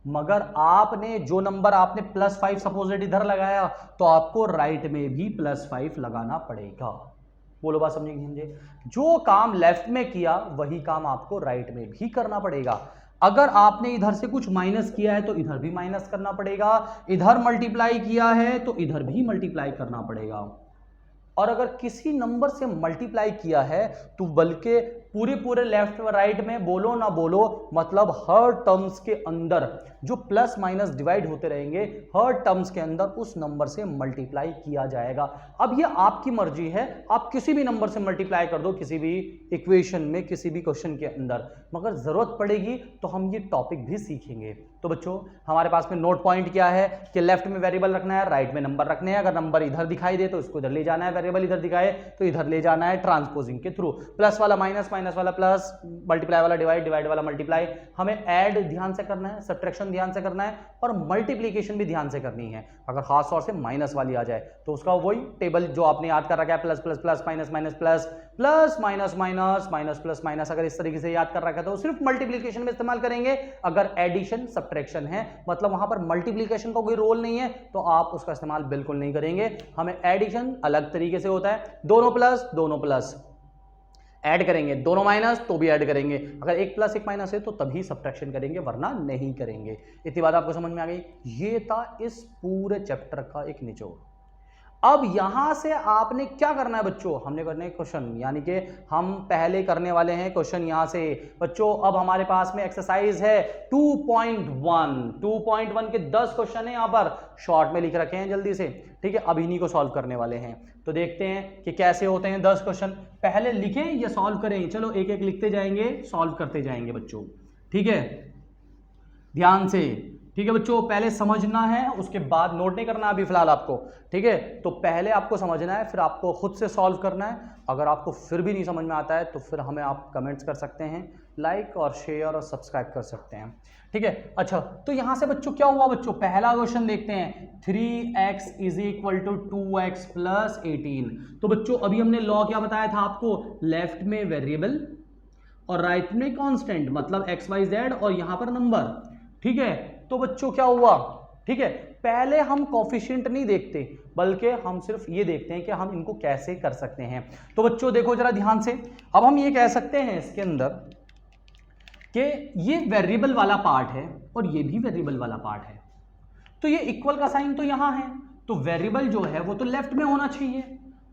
मगर आपने जो नंबर आपने +5 सपोजिट इधर लगाया तो आपको राइट में भी +5 लगाना पड़ेगा। बोलो बात समझे कि समझे? जो काम लेफ्ट में किया वही काम आपको राइट में भी करना पड़ेगा। अगर आपने इधर से कुछ माइनस किया है तो इधर भी माइनस करना पड़ेगा, इधर मल्टीप्लाई किया है तो इधर भी मल्टीप्लाई करना पड़ेगा। और अगर किसी नंबर से मल्टीप्लाई किया है तो बल्कि पूरे पूरे लेफ्ट व राइट में बोलो ना बोलो, मतलब हर टर्म्स के अंदर जो प्लस माइनस डिवाइड होते रहेंगे, हर टर्म्स के अंदर उस नंबर से मल्टीप्लाई किया जाएगा। अब ये आपकी मर्जी है, आप किसी भी नंबर से मल्टीप्लाई कर दो किसी भी इक्वेशन में, किसी भी क्वेश्चन के अंदर, मगर जरूरत पड़ेगी तो हम ये टॉपिक भी सीखेंगे। तो बच्चों हमारे पास में नोट पॉइंट क्या है कि लेफ्ट में वेरिएबल रखना है, राइट में नंबर रखने हैं। अगर नंबर इधर दिखाई दे तो इसको इधर ले जाना है, वेरिएबल इधर दिखाए तो इधर ले जाना है ट्रांसपोजिंग के थ्रू। प्लस वाला माइनस, माइनस वाला प्लस, मल्टीप्लाई वाला डिवाइड, डिवाइड वाला मल्टीप्लाई। हमें ऐड ध्यान से करना है, सब्ट्रैक्शन ध्यान से करना है और मल्टीप्लीकेशन भी ध्यान से करनी है। अगर खास तौर से माइनस वाली आ जाए तो उसका वही टेबल जो आपने याद कर रखा है, plus plus plus minus minus plus plus minus minus minus plus minus, अगर इस तरीके से याद कर रखा है तो सिर्फ मल्टीप्लीकेशन में इस्तेमाल करेंगे। अगर एडिशन सब्ट्रैक्शन है, मतलब वहां पर मल्टीप्लीकेशन का कोई रोल नहीं है, तो आप उसका इस्तेमाल बिल्कुल नहीं करेंगे। हमें एडिशन अलग तरीके से होता है, दोनों प्लस ऐड करेंगे, दोनों माइनस तो भी ऐड करेंगे। अगर एक प्लस एक माइनस है तो तभी सब्ट्रैक्शन करेंगे, वरना नहीं करेंगे। इतनी बात आपको समझ में आ गई? ये था इस पूरे चैप्टर का एक निचोड़। अब यहां से आपने क्या करना है बच्चों? हमने करना है क्वेश्चन, यानी कि हम पहले करने वाले हैं क्वेश्चन यहां से। बच्चों अब हमारे पास में एक्सरसाइज है 2.1 के 10 क्वेश्चन है यहां पर शॉर्ट में लिख रखे हैं जल्दी से, ठीक है। अब इन्हीं को सॉल्व करने वाले हैं, तो देखते हैं कि कैसे होते हैं 10 क्वेश्चन। पहले लिखें या सॉल्व करें? चलो एक एक लिखते जाएंगे, सॉल्व करते जाएंगे बच्चों, ठीक है, ध्यान से, ठीक है बच्चों। पहले समझना है, उसके बाद नोट नहीं करना अभी फिलहाल आपको, ठीक है। तो पहले आपको समझना है, फिर आपको खुद से सॉल्व करना है। अगर आपको फिर भी नहीं समझ में आता है तो फिर हमें आप कमेंट्स कर सकते हैं, लाइक और शेयर और सब्सक्राइब कर सकते हैं, ठीक है। अच्छा, तो यहां से बच्चों क्या हुआ? बच्चों पहला क्वेश्चन देखते हैं, 3x = 2x + 18। तो बच्चों अभी हमने लॉ क्या बताया था आपको? लेफ्ट में वेरिएबल और राइट में कांस्टेंट, मतलब x y z और यहां पर नंबर, ठीक है। तो बच्चों क्या हुआ? ठीक है, पहले हम कोफिशिएंट नहीं देखते, बल्कि हम सिर्फ ये देखते हैं कि हम इनको कैसे कर सकते हैं। तो बच्चों देखो जरा ध्यान से, अब हम ये कह सकते हैं इसके अंदर कि ये वेरिएबल वाला पार्ट है और ये भी वेरिएबल वाला पार्ट है, तो ये इक्वल का साइन तो यहां है, तो वेरिएबल जो है वो तो लेफ्ट में होना चाहिए।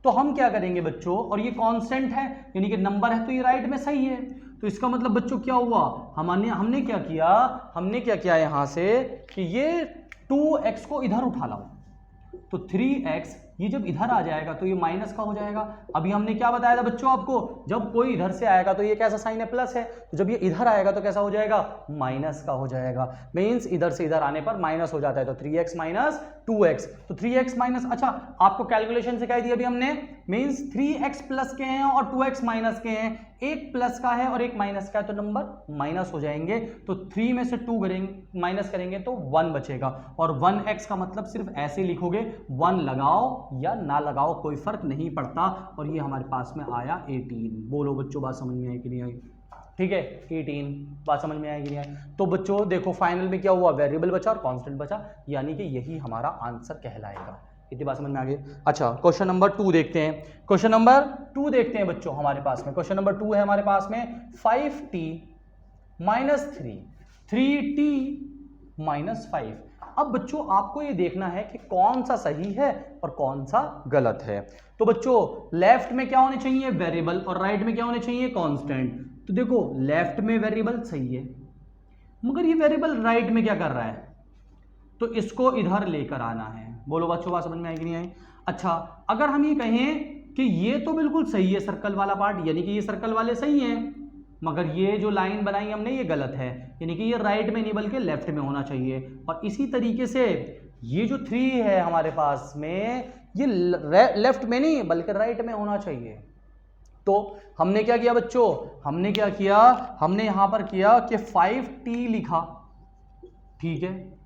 तो हम क्या करेंगे बच्चों, और ये कांस्टेंट है यानी कि नंबर है, तो ये राइट में सही है। तो इसका मतलब बच्चों क्या हुआ? हमने क्या किया यहां से कि ये 2x को इधर उठा लाओ, तो 3x ये जब इधर आ जाएगा तो ये माइनस का हो जाएगा। अभी हमने क्या बताया था बच्चों आपको? जब कोई इधर से आएगा तो ये कैसा साइन है? प्लस है, तो जब ये इधर आएगा तो कैसा हो जाएगा? माइनस का हो जाएगा। मींस इधर से इधर आने पर माइनस हो जाता है, तो 3x - 2x, तो 3x माइनस, अच्छा आपको कैलकुलेशन सिखाई थी अभी हमने, मींस 3x प्लस के हैं और 2x माइनस के हैं, एक प्लस का है और एक माइनस का है, तो नंबर माइनस हो जाएंगे। तो 3 में से 2 करेंगे, माइनस करेंगे तो 1 बचेगा, और 1x का मतलब सिर्फ ऐसे लिखोगे, 1 लगाओ या ना लगाओ कोई फर्क नहीं पड़ता, और ये हमारे पास में आया 18। बोलो बच्चों बात समझ में आई कि नहीं आई? ठीक है, 18 बात समझ में आई कि नहीं आई? तो बच्चों देखो फाइनल में क्या हुआ? वेरिएबल बचा और कांस्टेंट बचा, यानी कि यही हमारा आंसर कहलाएगा। इतनी बात समझ में आ गई? अच्छा, क्वेश्चन नंबर 2 देखते हैं। क्वेश्चन नंबर 2 देखते हैं बच्चों, हमारे पास में क्वेश्चन नंबर 2 है हमारे पास में 5t - 3 3t - 5। अब बच्चों आपको ये देखना है कि कौन सा सही है और कौन सा गलत है। तो बच्चों लेफ्ट में क्या होने चाहिए? वेरिएबल, और राइट में क्या होने चाहिए? कांस्टेंट। तो देखो लेफ्ट में वेरिएबल सही है, मगर ये वेरिएबल राइट में क्या कर रहा है? तो इसको इधर लेकर आना है। बोलो बच्चों बात समझ में आई कि नहीं आई? अच्छा, अगर हम ये कहें कि ये तो बिल्कुल सही है सर्कल वाला पार्ट, यानी कि ये सर्कल वाले सही हैं, मगर ये जो लाइन बनाई हमने ये गलत है, यानी कि ये राइट में नहीं बल्कि लेफ्ट में होना चाहिए। और इसी तरीके से ये जो 3 है हमारे पास में, ये लेफ्ट में नहीं बल्कि राइट में होना चाहिए। तो हमने क्या किया बच्चों? हमने यहां पर किया कि 5t लिखा, ठीक है।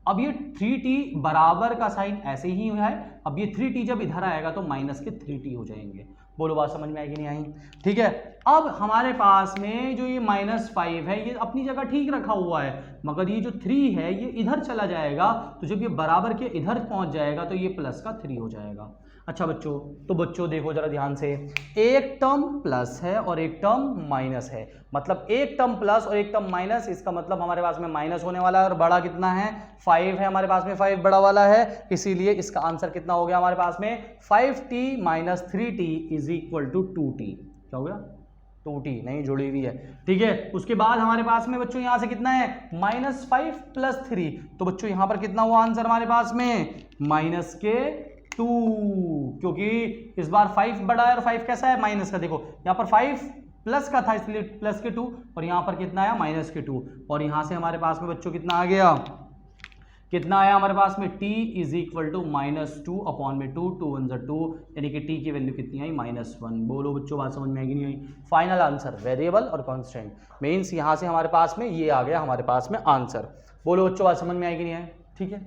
अब ये 3t बराबर का साइन ऐसे ही है, अब ये 3t जब इधर आएगा तो माइनस के 3t हो जाएंगे, बोलो बात समझ में आएगी नहीं आई? ठीक है, अब हमारे पास में जो ये -5 है ये अपनी जगह ठीक रखा हुआ है, मगर ये जो 3 है ये इधर चला जाएगा, तो जब ये बराबर के इधर पहुंच जाएगा तो ये प्लस का 3 हो जाएगा। अच्छा बच्चों, तो बच्चों देखो जरा ध्यान से, एक टर्म प्लस है और एक टर्म माइनस है, मतलब एक टर्म प्लस और एक टर्म माइनस, इसका मतलब हमारे पास में माइनस होने वाला है और बड़ा कितना है 5 है, हमारे पास में 5 बड़ा वाला है, इसीलिए इसका आंसर कितना हो गया हमारे पास में 5t - 3t = 2t। क्या हो गया? 2t नहीं जुड़ी हुई है। ठीक है, उसके बाद हमारे पास में बच्चों यहां से कितना है -5 + 3, तो बच्चों यहां पर कितना हुआ आंसर हमारे पास में -2, क्योंकि इस बार 5 बड़ा है और 5 कैसा है माइनस का। देखो यहाँ पर 5 प्लस का था इसलिए +2, और यहाँ पर कितना आया -2, और यहाँ से हमारे पास में बच्चों कितना आ गया, कितना आया हमारे पास में t = -2/2, 2 1 = 2, यानी कि t की वैल्यू कितनी आई -1। बोलो बच्चों बात समझ में आएगी नहीं आई? फाइनल आंसर वेरिएबल और कांस्टेंट मीन्स यहाँ से हमारे पास में ये आ गया हमारे पास में आंसर। बोलो बच्चों बात समझ में आएगी नहीं आई? ठीक है,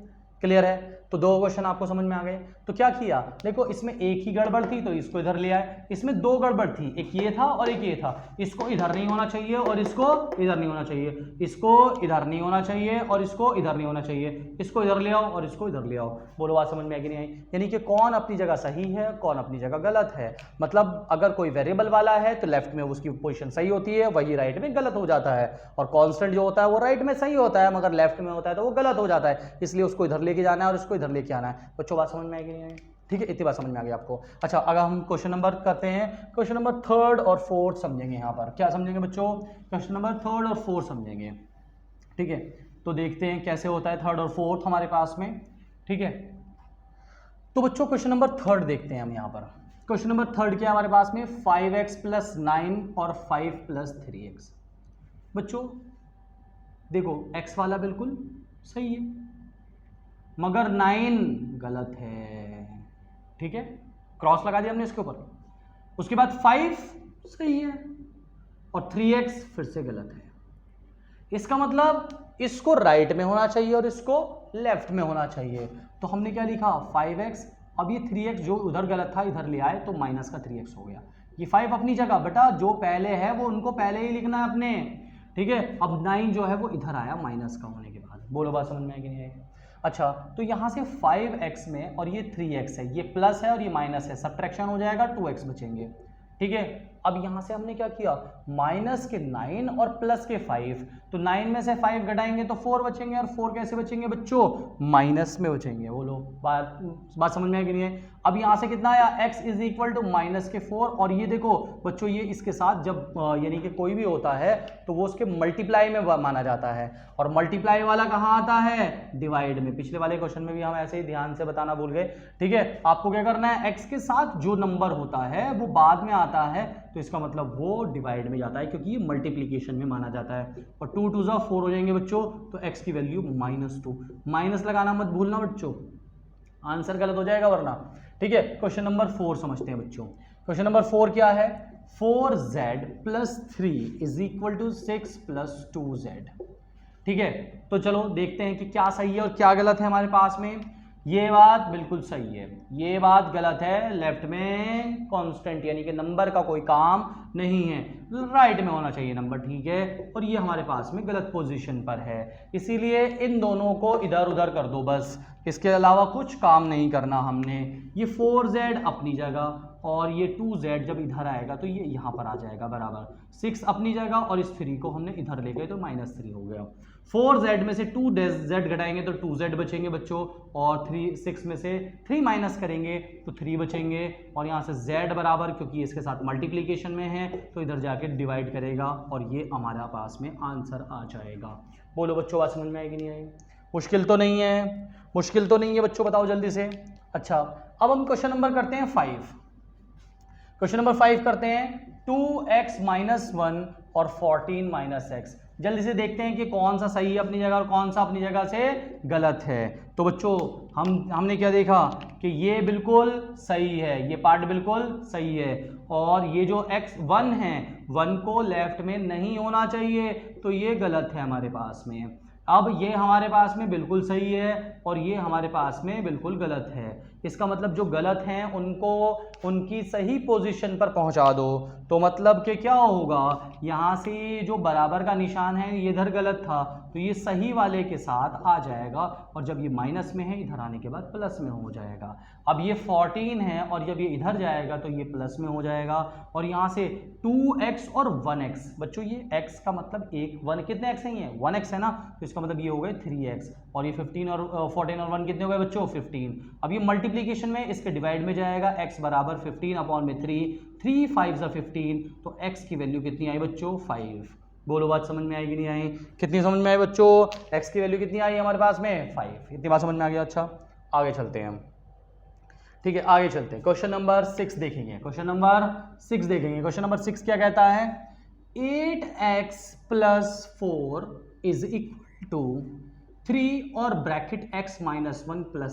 क्लियर है? तो 2 क्वेश्चन आपको समझ में आ गए। तो क्या किया, देखो इसमें एक ही गड़बड़ थी तो इसको इधर ले आए, इसमें 2 गड़बड़ थी, एक ये था और एक ये था, इसको इधर नहीं होना चाहिए और इसको इधर नहीं होना चाहिए, इसको इधर नहीं होना चाहिए और इसको इधर नहीं होना चाहिए, इसको इधर ले आओ और इसको इधर ले आओ। बोलो बात समझ में आई कि नहीं आई? यानी कि कौन अपनी जगह सही है, कौन अपनी जगह गलत है। मतलब अगर कोई वेरिएबल वाला है तो लेफ्ट में उसकी पोजीशन सही होती है, वही राइट में गलत हो जाता है, और कांस्टेंट जो होता है वो राइट में सही होता है मगर लेफ्ट में होता है तो वो गलत हो जाता है, इसलिए उसको इधर लेके जाना है और इसको इधर लेके आना है। बच्चों बात समझ में आएगी नहीं आई? ठीक है, इतनी बात समझ में आ गई आपको। अच्छा, अगर हम क्वेश्चन नंबर करते हैं, क्वेश्चन नंबर 3 और 4 समझेंगे। यहाँ पर क्या समझेंगे बच्चों? क्वेश्चन नंबर 3 और 4 समझेंगे। ठीक है, तो देखते हैं कैसे होता है 3 और 4 हमारे पास में। ठीक है, तो बच्चों क्वेश्चन नंबर 3 देखते हैं हम। यहाँ पर क्वेश्चन नंबर 3 क्या हमारे पास में 5x + 9 और 5 + 3x। बच्चों देखो x वाला बिल्कुल सही है मगर 9 गलत है। ठीक है, क्रॉस लगा दिया हमने इसके ऊपर। उसके बाद 5 सही है और 3x फिर से गलत है। इसका मतलब इसको राइट में होना चाहिए और इसको लेफ्ट में होना चाहिए। तो हमने क्या लिखा 5x, अब ये 3x जो उधर गलत था इधर ले आए तो माइनस का 3x हो गया। ये 5 अपनी जगह, बेटा जो पहले है वो उनको पहले ही लिखना है अपने। ठीक है, अब 9 जो है वो इधर आया माइनस का होने के बाद। बोलो बात समझ में आएगी नहीं आएगी? अच्छा, तो यहाँ से 5x में और ये 3x है, ये प्लस है और ये माइनस है, सब्ट्रैक्शन हो जाएगा, 2x बचेंगे। ठीक है, अब यहाँ से हमने क्या किया माइनस के 9 और प्लस के 5, तो 9 में से 5 घटाएंगे तो 4 बचेंगे, और 4 कैसे बचेंगे बच्चों? माइनस में बचेंगे। बोलो बात समझ में आएगी नहीं है? अब यहाँ से कितना आया x = -4, और ये देखो बच्चों ये इसके साथ जब यानी कि कोई भी होता है तो वो उसके मल्टीप्लाई में माना जाता है, और मल्टीप्लाई वाला कहाँ आता है? डिवाइड में। पिछले वाले क्वेश्चन में भी हम ऐसे ही ध्यान से बताना भूल गए। ठीक है, आपको क्या करना है, x के साथ जो नंबर होता है वो बाद में आता है तो इसका मतलब वो डिवाइड में जाता है, क्योंकि ये मल्टीप्लिकेशन में माना जाता है। और 2 2 4 हो जाएंगे बच्चों, तो x की वैल्यू -2। माइनस लगाना मत भूलना बच्चों, आंसर गलत हो जाएगा वरना। ठीक है, क्वेश्चन नंबर 4 समझते हैं बच्चों। क्वेश्चन नंबर 4 क्या है 4z + 3 = 6 + 2z। ठीक है, तो चलो देखते हैं कि क्या सही है और क्या गलत है हमारे पास में। ये बात बिल्कुल सही है, ये बात गलत है, लेफ्ट में कांस्टेंट यानी कि नंबर का कोई काम नहीं है, राइट में होना चाहिए नंबर। ठीक है, और ये हमारे पास में गलत पोजीशन पर है, इसीलिए इन दोनों को इधर उधर कर दो बस, इसके अलावा कुछ काम नहीं करना हमने। ये 4z अपनी जगह और ये 2z जब इधर आएगा तो ये यहाँ पर आ जाएगा बराबर, 6 अपनी जगह और इस 3 को हमने इधर ले गए तो -3 हो गया। 4z में से 2z घटाएंगे तो 2z बचेंगे बच्चों, और 6 में से 3 माइनस करेंगे तो 3 बचेंगे, और यहाँ से z बराबर क्योंकि इसके साथ मल्टीप्लिकेशन में है तो इधर जाके डिवाइड करेगा और ये हमारा पास में आंसर आ जाएगा। बोलो बच्चों बात समझ में आएगी नहीं आएगी? मुश्किल तो नहीं है, मुश्किल तो नहीं है बच्चों, बताओ जल्दी से। अच्छा, अब हम क्वेश्चन नंबर करते हैं 5। क्वेश्चन नंबर 5 करते हैं 2x - 1 और 14 - x। जल्दी से देखते हैं कि कौन सा सही है अपनी जगह और कौन सा अपनी जगह से गलत है। तो बच्चों हमने क्या देखा कि ये बिल्कुल सही है, ये पार्ट बिल्कुल सही है, और ये जो x1 है 1 को लेफ्ट में नहीं होना चाहिए तो ये गलत है हमारे पास में। अब ये हमारे पास में बिल्कुल सही है और ये हमारे पास में बिल्कुल गलत है। इसका मतलब जो गलत हैं उनको उनकी सही पोजीशन पर पहुंचा दो। तो मतलब कि क्या होगा, यहाँ से जो बराबर का निशान है ये इधर गलत था, तो ये सही वाले के साथ आ जाएगा, और जब ये माइनस में है इधर आने के बाद प्लस में हो जाएगा। अब ये 14 है और जब ये इधर जाएगा तो ये प्लस में हो जाएगा, और यहाँ से 2x और 1x, बच्चों ये x का मतलब 1 कितने x है, ये 1x है ना, तो इसका मतलब ये हो गए 3x, और ये 15 और 14 और 1 कितने हो गए बच्चों 15। अब ये मल्टीप्लीकेशन में इसके डिवाइड में जाएगा, x बराबर 15 अपॉन में 3 5 सा 15, तो x की वैल्यू कितनी आई बच्चों 5। बोलो बात समझ में आएगी नहीं आई, कितनी समझ में आई बच्चों, x की वैल्यू कितनी आई हमारे पास में 5। इतनी बात समझ में आ गया। अच्छा आगे चलते हैं हम, ठीक है आगे चलते हैं, क्वेश्चन नंबर 6 देखेंगे। क्वेश्चन नंबर 6 देखेंगे। क्वेश्चन नंबर 6 क्या कहता है, 8x + 4 इज इक्वल टू 3 और ब्रैकेट x - 1 +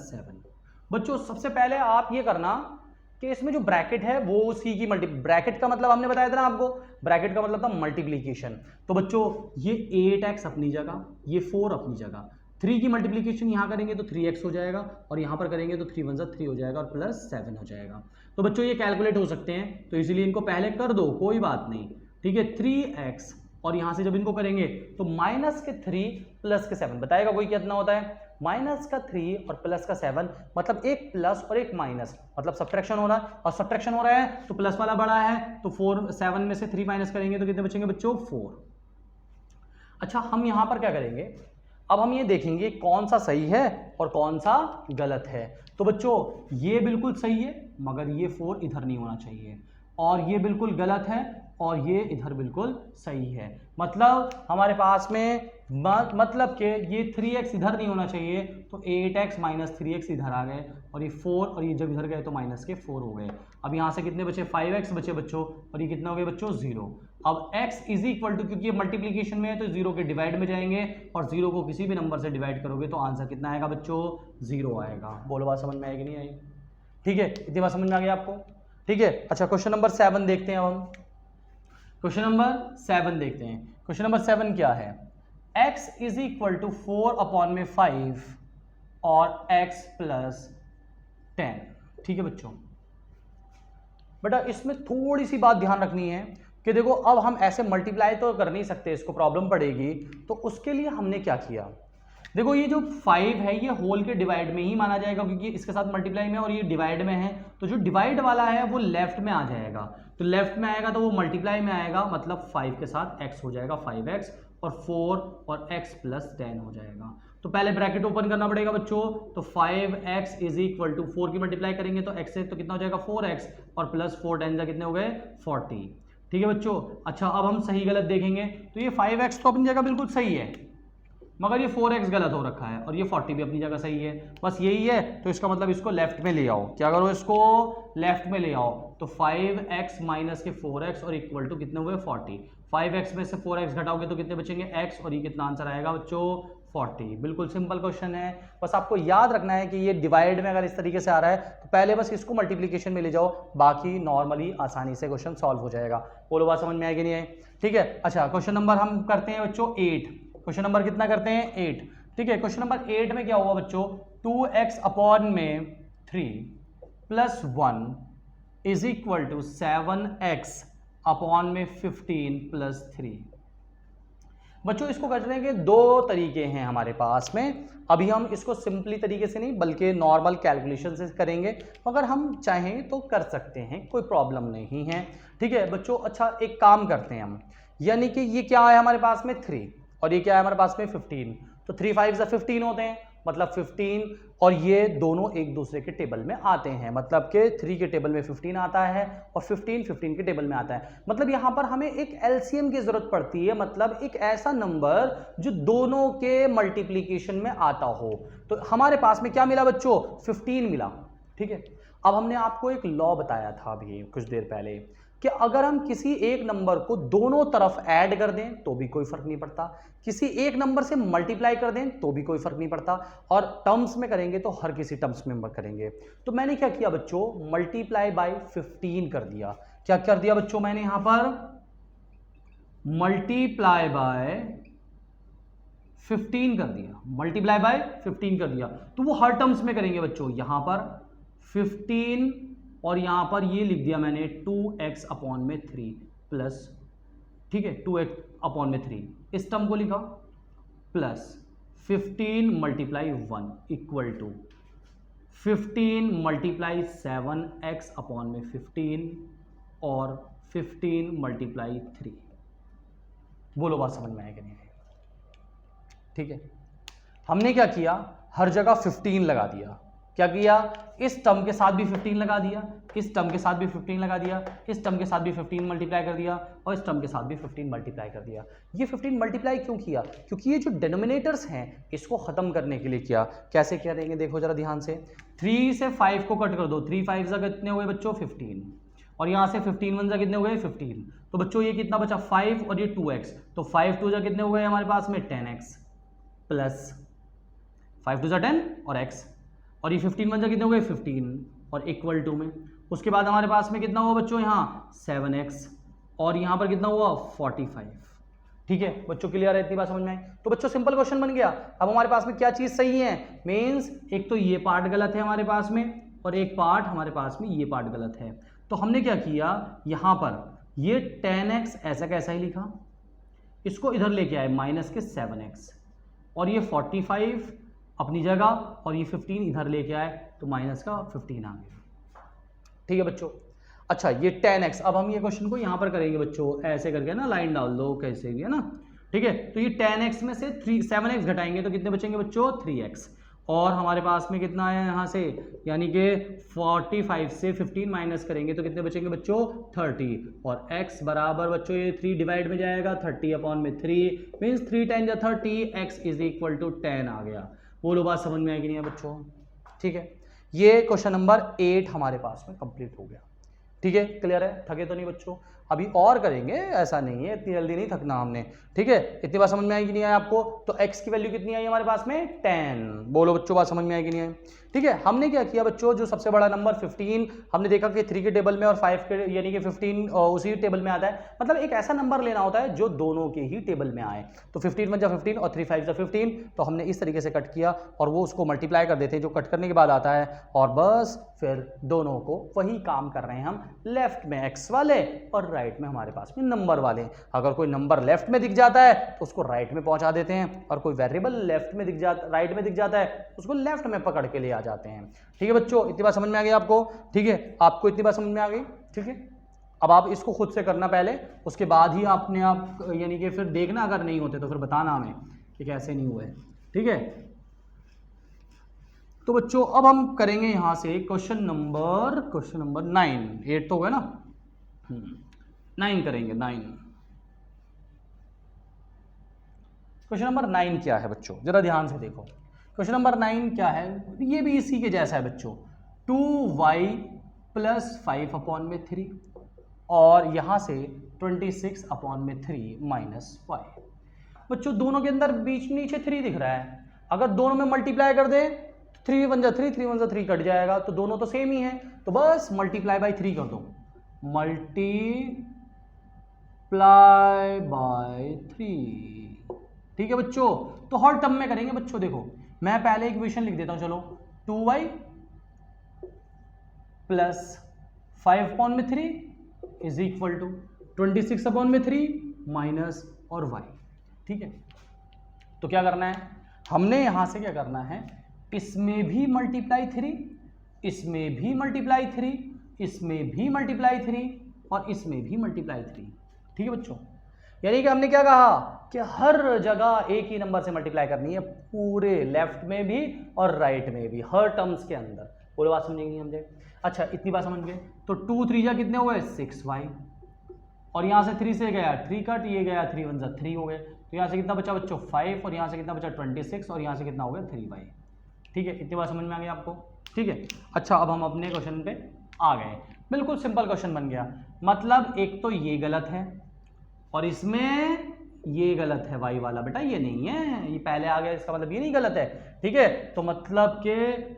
7। बच्चों सबसे पहले आप ये करना कि इसमें जो ब्रैकेट है वो उसी की ब्रैकेट का मतलब हमने बताया था ना आपको, ब्रैकेट का मतलब था मल्टीप्लीकेशन। तो बच्चों ये 8x अपनी जगह, ये 4 अपनी जगह, 3 की मल्टीप्लीकेशन यहाँ करेंगे तो 3x हो जाएगा, और यहाँ पर करेंगे तो 3 × 1 = 3 हो जाएगा, और +7 हो जाएगा। तो बच्चों ये कैलकुलेट हो सकते हैं, तो इसीलिए इनको पहले कर दो, कोई बात नहीं, ठीक है। 3x और यहाँ से जब इनको करेंगे तो -3 + 7 बताएगा कोई कितना होता है, -3 और +7 मतलब एक प्लस और एक माइनस, मतलब सब्ट्रैक्शन हो रहा है, और सब्ट्रैक्शन हो रहा है तो प्लस वाला बड़ा है, तो 7 में से 3 माइनस करेंगे तो कितने बचेंगे बच्चों 4। अच्छा हम यहाँ पर क्या करेंगे, अब हम ये देखेंगे कौन सा सही है और कौन सा गलत है। तो बच्चों ये बिल्कुल सही है मगर ये 4 इधर नहीं होना चाहिए, और ये बिल्कुल गलत है और ये इधर बिल्कुल सही है। मतलब हमारे पास में मतलब कि ये 3x इधर नहीं होना चाहिए, तो 8x - 3x इधर आ गए, और ये 4 और ये जब इधर गए तो -4 हो गए। अब यहाँ से कितने बचे 5x बचे बच्चों, और ये कितना हो गया बच्चों 0। अब x = क्योंकि ये मल्टीप्लीकेशन में है तो 0 के डिवाइड में जाएंगे, और 0 को किसी भी नंबर से डिवाइड करोगे तो आंसर कितना आएगा बच्चों 0 आएगा। बोलो बात समझ में आएगी नहीं आई, ठीक है इतनी बात समझ में आ गई आपको, ठीक है। अच्छा क्वेश्चन नंबर 7 देखते हैं। अब हम क्वेश्चन नंबर 7 देखते हैं। क्वेश्चन नंबर 7 क्या है, x = 4/5 और x + 10, ठीक है बच्चों। बेटा इसमें थोड़ी सी बात ध्यान रखनी है कि देखो अब हम ऐसे मल्टीप्लाई तो कर नहीं सकते, इसको प्रॉब्लम पड़ेगी, तो उसके लिए हमने क्या किया, देखो ये जो 5 है ये होल के डिवाइड में ही माना जाएगा क्योंकि इसके साथ मल्टीप्लाई में और ये डिवाइड में है, तो जो डिवाइड वाला है वो लेफ्ट में आ जाएगा, तो लेफ्ट में आएगा तो वो मल्टीप्लाई में आएगा, मतलब 5 के साथ x हो जाएगा 5x, और 4 और x + 10 हो जाएगा। तो पहले ब्रैकेट ओपन करना पड़ेगा बच्चों, तो 5x = 4 की मल्टीप्लाई करेंगे तो x से तो कितना हो जाएगा 4x, और +4 10 कितने हो गए 40, ठीक है बच्चों। अच्छा अब हम सही गलत देखेंगे, तो ये 5x तो अपनी जगह बिल्कुल सही है, मगर ये 4x गलत हो रखा है, और ये 40 भी अपनी जगह सही है, बस यही है। तो इसका मतलब इसको लेफ्ट में ले आओ, क्या करो इसको लेफ्ट में ले आओ, तो 5x - 4x और इक्वल टू कितने हुए 40। 5x में से 4x घटाओगे तो कितने बचेंगे x, और ये कितना आंसर आएगा बच्चों 40। बिल्कुल सिंपल क्वेश्चन है, बस आपको याद रखना है कि ये डिवाइड में अगर इस तरीके से आ रहा है तो पहले बस इसको मल्टीप्लीकेशन में ले जाओ, बाकी नॉर्मली आसानी से क्वेश्चन सॉल्व हो जाएगा। बोलो बात समझ में आएगी नहीं आई, ठीक है। अच्छा क्वेश्चन नंबर हम करते हैं बच्चों 8, क्वेश्चन नंबर कितना करते हैं 8, ठीक है। क्वेश्चन नंबर 8 में क्या हुआ बच्चों, 2x/3 + 1 = 7x/15 + 3। बच्चों इसको करने के दो तरीके हैं हमारे पास में, अभी हम इसको सिंपली तरीके से नहीं बल्कि नॉर्मल कैलकुलेशन से करेंगे, अगर हम चाहें तो कर सकते हैं, कोई प्रॉब्लम नहीं है, ठीक है बच्चों। अच्छा एक काम करते हैं हम, यानी कि ये क्या है हमारे पास में 3 और ये क्या है हमारे पास में 15, तो 3 5 = 15 होते हैं, मतलब 15, और ये दोनों एक दूसरे के टेबल में आते हैं, मतलब कि 3 के टेबल में 15 आता है और 15 के टेबल में आता है, मतलब यहाँ पर हमें एक एलसीएम की जरूरत पड़ती है, मतलब एक ऐसा नंबर जो दोनों के मल्टीप्लीकेशन में आता हो। तो हमारे पास में क्या मिला बच्चों 15 मिला, ठीक है। अब हमने आपको एक लॉ बताया था अभी कुछ देर पहले कि अगर हम किसी एक नंबर को दोनों तरफ ऐड कर दें तो भी कोई फर्क नहीं पड़ता, किसी एक नंबर से मल्टीप्लाई कर दें तो भी कोई फर्क नहीं पड़ता, और टर्म्स में करेंगे तो हर किसी टर्म्स में करेंगे। तो मैंने क्या किया बच्चों, मल्टीप्लाई बाय 15 कर दिया। क्या कर दिया बच्चों मैंने यहां पर मल्टीप्लाई बाय 15 कर दिया, मल्टीप्लाई बाय 15 कर दिया, तो वो हर टर्म्स में करेंगे बच्चों, यहां पर 15 और यहाँ पर ये लिख दिया मैंने 2x अपॉन में 3 प्लस, ठीक है, 2x अपॉन में 3 इस टर्म को लिखा, plus 15 multiply 1 equal to 15 multiply 7x upon में 15 और 15 मल्टीप्लाई 3। बोलो बात समझ में आया कि नहीं? ठीक है, हमने क्या किया, हर जगह 15 लगा दिया। क्या किया, इस टर्म के साथ भी 15 लगा दिया, इस टर्म के साथ भी 15 लगा दिया, इस टर्म के साथ भी 15 मल्टीप्लाई कर दिया और इस टर्म के साथ भी 15 मल्टीप्लाई कर दिया। ये 15 मल्टीप्लाई क्यों किया? क्योंकि ये जो डिनोमिनेटर्स हैं इसको खत्म करने के लिए किया। कैसे करेंगे देखो जरा ध्यान से, 3 से 5 को कट कर दो, 3 5 से कितने हुए बच्चों 15 और यहाँ से 15 1 से कितने हो गए 15, तो बच्चों ये कितना बचा 5 और ये 2x, तो 5 2 से कितने हो गए हमारे पास में 10x प्लस 5 2 10 और x और ये 15 1 से कितने हो गए 15 और इक्वल टू में, उसके बाद हमारे पास में कितना हुआ बच्चों यहाँ 7x और यहाँ पर कितना हुआ 45। ठीक है बच्चों, क्लियर है? इतनी बात समझ में आई? तो बच्चों सिंपल क्वेश्चन बन गया। अब हमारे पास में क्या चीज़ सही है, मीन्स एक तो ये पार्ट गलत है हमारे पास में और एक पार्ट हमारे पास में ये पार्ट गलत है। तो हमने क्या किया, यहाँ पर ये 10x ऐसा कैसा ही लिखा, इसको इधर लेके आए माइनस के 7x और ये 45 अपनी जगह और ये 15 इधर लेके आए तो माइनस का 15 आ गया। ठीक है बच्चों, अच्छा ये 10x, अब हम ये क्वेश्चन को यहाँ पर करेंगे बच्चों, ऐसे करके ना लाइन डाल दो कैसे भी, है ना? ठीक है, तो ये 10x में से 7x घटाएंगे तो कितने बचेंगे बच्चों 3x और हमारे पास में कितना आया यहाँ से, यानी कि 45 से 15 माइनस करेंगे तो कितने बचेंगे बच्चों 30 और x बराबर बच्चों ये 3 डिवाइड में जाएगा 30 अपॉन में 3 मीन्स 3 10 जा 30, x इज इक्वल टू 10 आ गया। बोलो बात समझ में आएगी नहीं है बच्चों? ठीक है, ये क्वेश्चन नंबर 8 हमारे पास में कंप्लीट हो गया। ठीक है, क्लियर है? थके तो नहीं बच्चों? अभी और करेंगे, ऐसा नहीं है, इतनी जल्दी नहीं थकना हमने। ठीक है, इतनी बात समझ में आएगी नहीं आई आपको? तो x की वैल्यू कितनी आई हमारे पास में 10। बोलो बच्चों बात समझ में आएगी नहीं आई? ठीक है, हमने क्या किया बच्चों, जो सबसे बड़ा नंबर 15 हमने देखा कि 3 के टेबल में और 5 के यानी कि 15 उसी टेबल में आता है, मतलब एक ऐसा नंबर लेना होता है जो दोनों के ही टेबल में आए। तो 15 1 जा 15 और 3 5 जा 15, तो हमने इस तरीके से कट किया और वो उसको मल्टीप्लाई कर देते हैं जो कट करने के बाद आता है और बस फिर दोनों को वही काम कर रहे हैं हम, लेफ्ट में x वाले और राइट में हमारे पास में नंबर वाले। अगर कोई नंबर लेफ्ट में दिख जाता है तो उसको राइट में पहुंचा देते हैं और कोई वेरिएबल लेफ्ट में दिख जाता राइट में दिख जाता है उसको लेफ्ट में पकड़ के ले आ जाते हैं। ठीक है बच्चों, इतनी बात समझ में आ गई आपको? ठीक है, आपको इतनी बात समझ में आ गई? ठीक है, अब आप इसको खुद से करना पहले, उसके बाद ही आपने आप यानी कि फिर देखना, अगर नहीं होते तो फिर बताना हमें कि कैसे नहीं हुए। ठीक है, तो बच्चों अब हम करेंगे यहां से क्वेश्चन नंबर 9। 8 तो हो गया ना, 9 करेंगे। 9 क्वेश्चन नंबर 9 क्या है बच्चों, जरा ध्यान से देखो। क्वेश्चन नंबर 9 क्या है, ये भी इसी के जैसा है बच्चों, 2y प्लस 5 अपॉन में 3 और यहां से 26 अपॉन में 3 माइनस y। बच्चों दोनों के अंदर बीच नीचे 3 दिख रहा है, अगर दोनों में मल्टीप्लाई कर दे 3 1 जा 3 3 1 जा 3 कट जाएगा, तो दोनों तो सेम ही है, तो बस मल्टीप्लाई बाय 3 कर दो, मल्टीप्लाई बाय 3। ठीक है बच्चों, तो हर टर्म में करेंगे बच्चों। देखो मैं पहले इक्वेशन लिख देता हूं, चलो 2y प्लस 5 अपॉन में 3 इज इक्वल टू 26 अपॉन में 3 माइनस और y। ठीक है, तो क्या करना है हमने यहां से, क्या करना है, इसमें भी मल्टीप्लाई 3, इसमें भी मल्टीप्लाई 3, इसमें भी मल्टीप्लाई 3 और इसमें भी मल्टीप्लाई 3। ठीक है बच्चों, यानी कि हमने क्या कहा कि हर जगह एक ही नंबर से मल्टीप्लाई करनी है, पूरे लेफ्ट में भी और राइट में भी, हर टर्म्स के अंदर। पूरी बात समझेंगे समझे? अच्छा इतनी बात समझ गए, तो 2 3 जा कितने हुए 6y और यहाँ से 3 से गया 3 कट, ये गया 3 1 जा 3 हो गए, तो यहाँ से कितना बचा बच्चों 5 और यहाँ से कितना बचा 26 और यहाँ से कितना हो गया 3y। ठीक है, इतनी बात समझ में आ गई आपको? ठीक है, अच्छा अब हम अपने क्वेश्चन पे आ गए, बिल्कुल सिंपल क्वेश्चन बन गया। मतलब एक तो ये गलत है और इसमें ये गलत है, y वाला बेटा ये नहीं है, ये पहले आ गया, इसका मतलब ये नहीं गलत है। ठीक है, तो मतलब के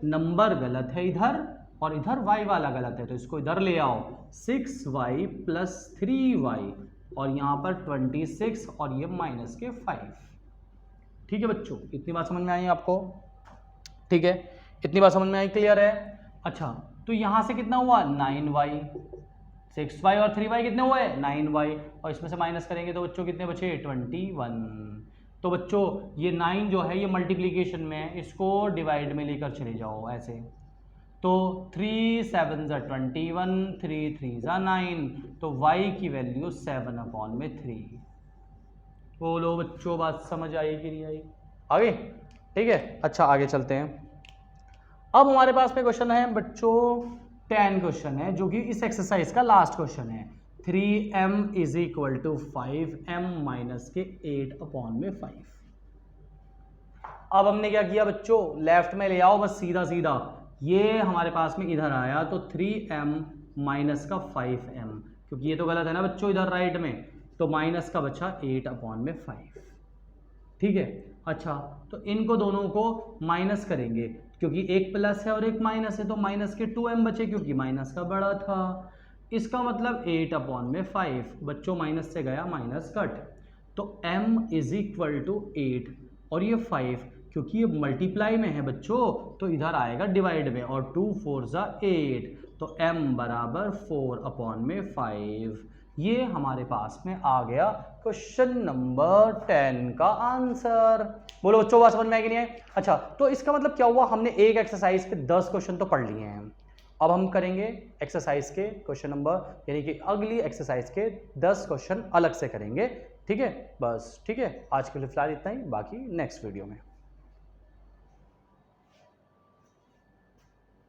नंबर गलत है इधर और इधर y वाला गलत है, तो इसको इधर ले आओ, 6y प्लस 3y और यहाँ पर 26 और ये माइनस के 5। ठीक है बच्चों, इतनी बात समझ में आई आपको? ठीक है, इतनी बात समझ में आई, क्लियर है? अच्छा तो यहाँ से कितना हुआ 9y, 6y और 3y कितने हुए 9y, और इसमें से माइनस करेंगे तो बच्चों कितने बचे 21। तो बच्चों ये 9 जो है ये मल्टीप्लिकेशन में है, इसको डिवाइड में लेकर चले जाओ ऐसे, तो 3 7 ज़ा 21, 3 3 ज़ा 9, तो y की वैल्यू 7/3। बोलो बच्चों बात समझ आई कि नहीं आई? आगे ठीक है, अच्छा आगे चलते हैं। अब हमारे पास में क्वेश्चन है बच्चों 10 क्वेश्चन है जो कि इस एक्सरसाइज का लास्ट क्वेश्चन है। 3m = 5m माइनस के 8/5। अब हमने क्या किया बच्चों, लेफ्ट में ले आओ बस सीधा सीधा, ये हमारे पास में इधर आया तो 3m माइनस का 5m, क्योंकि ये तो गलत है ना बच्चों इधर राइट में, तो माइनस का बचा 8/5। ठीक है, अच्छा तो इनको दोनों को माइनस करेंगे, क्योंकि एक प्लस है और एक माइनस है, तो माइनस के 2m बचे क्योंकि माइनस का बड़ा था। इसका मतलब 8/5 बच्चों, माइनस से गया माइनस कट, तो m = 8 और ये 5 क्योंकि ये मल्टीप्लाई में है बच्चों तो इधर आएगा डिवाइड में, और 2 4 ज़ा 8, तो m = 4/5। ये हमारे पास में आ गया क्वेश्चन नंबर 10 का आंसर। बोलो बच्चों बात समझ में आई कि नहीं है? अच्छा तो इसका मतलब क्या हुआ, हमने एक एक्सरसाइज के 10 क्वेश्चन तो पढ़ लिए हैं, अब हम करेंगे एक्सरसाइज के क्वेश्चन नंबर, यानी कि अगली एक्सरसाइज के 10 क्वेश्चन अलग से करेंगे। ठीक है बस, ठीक है आज के लिए फिलहाल इतना ही, बाकी नेक्स्ट वीडियो में।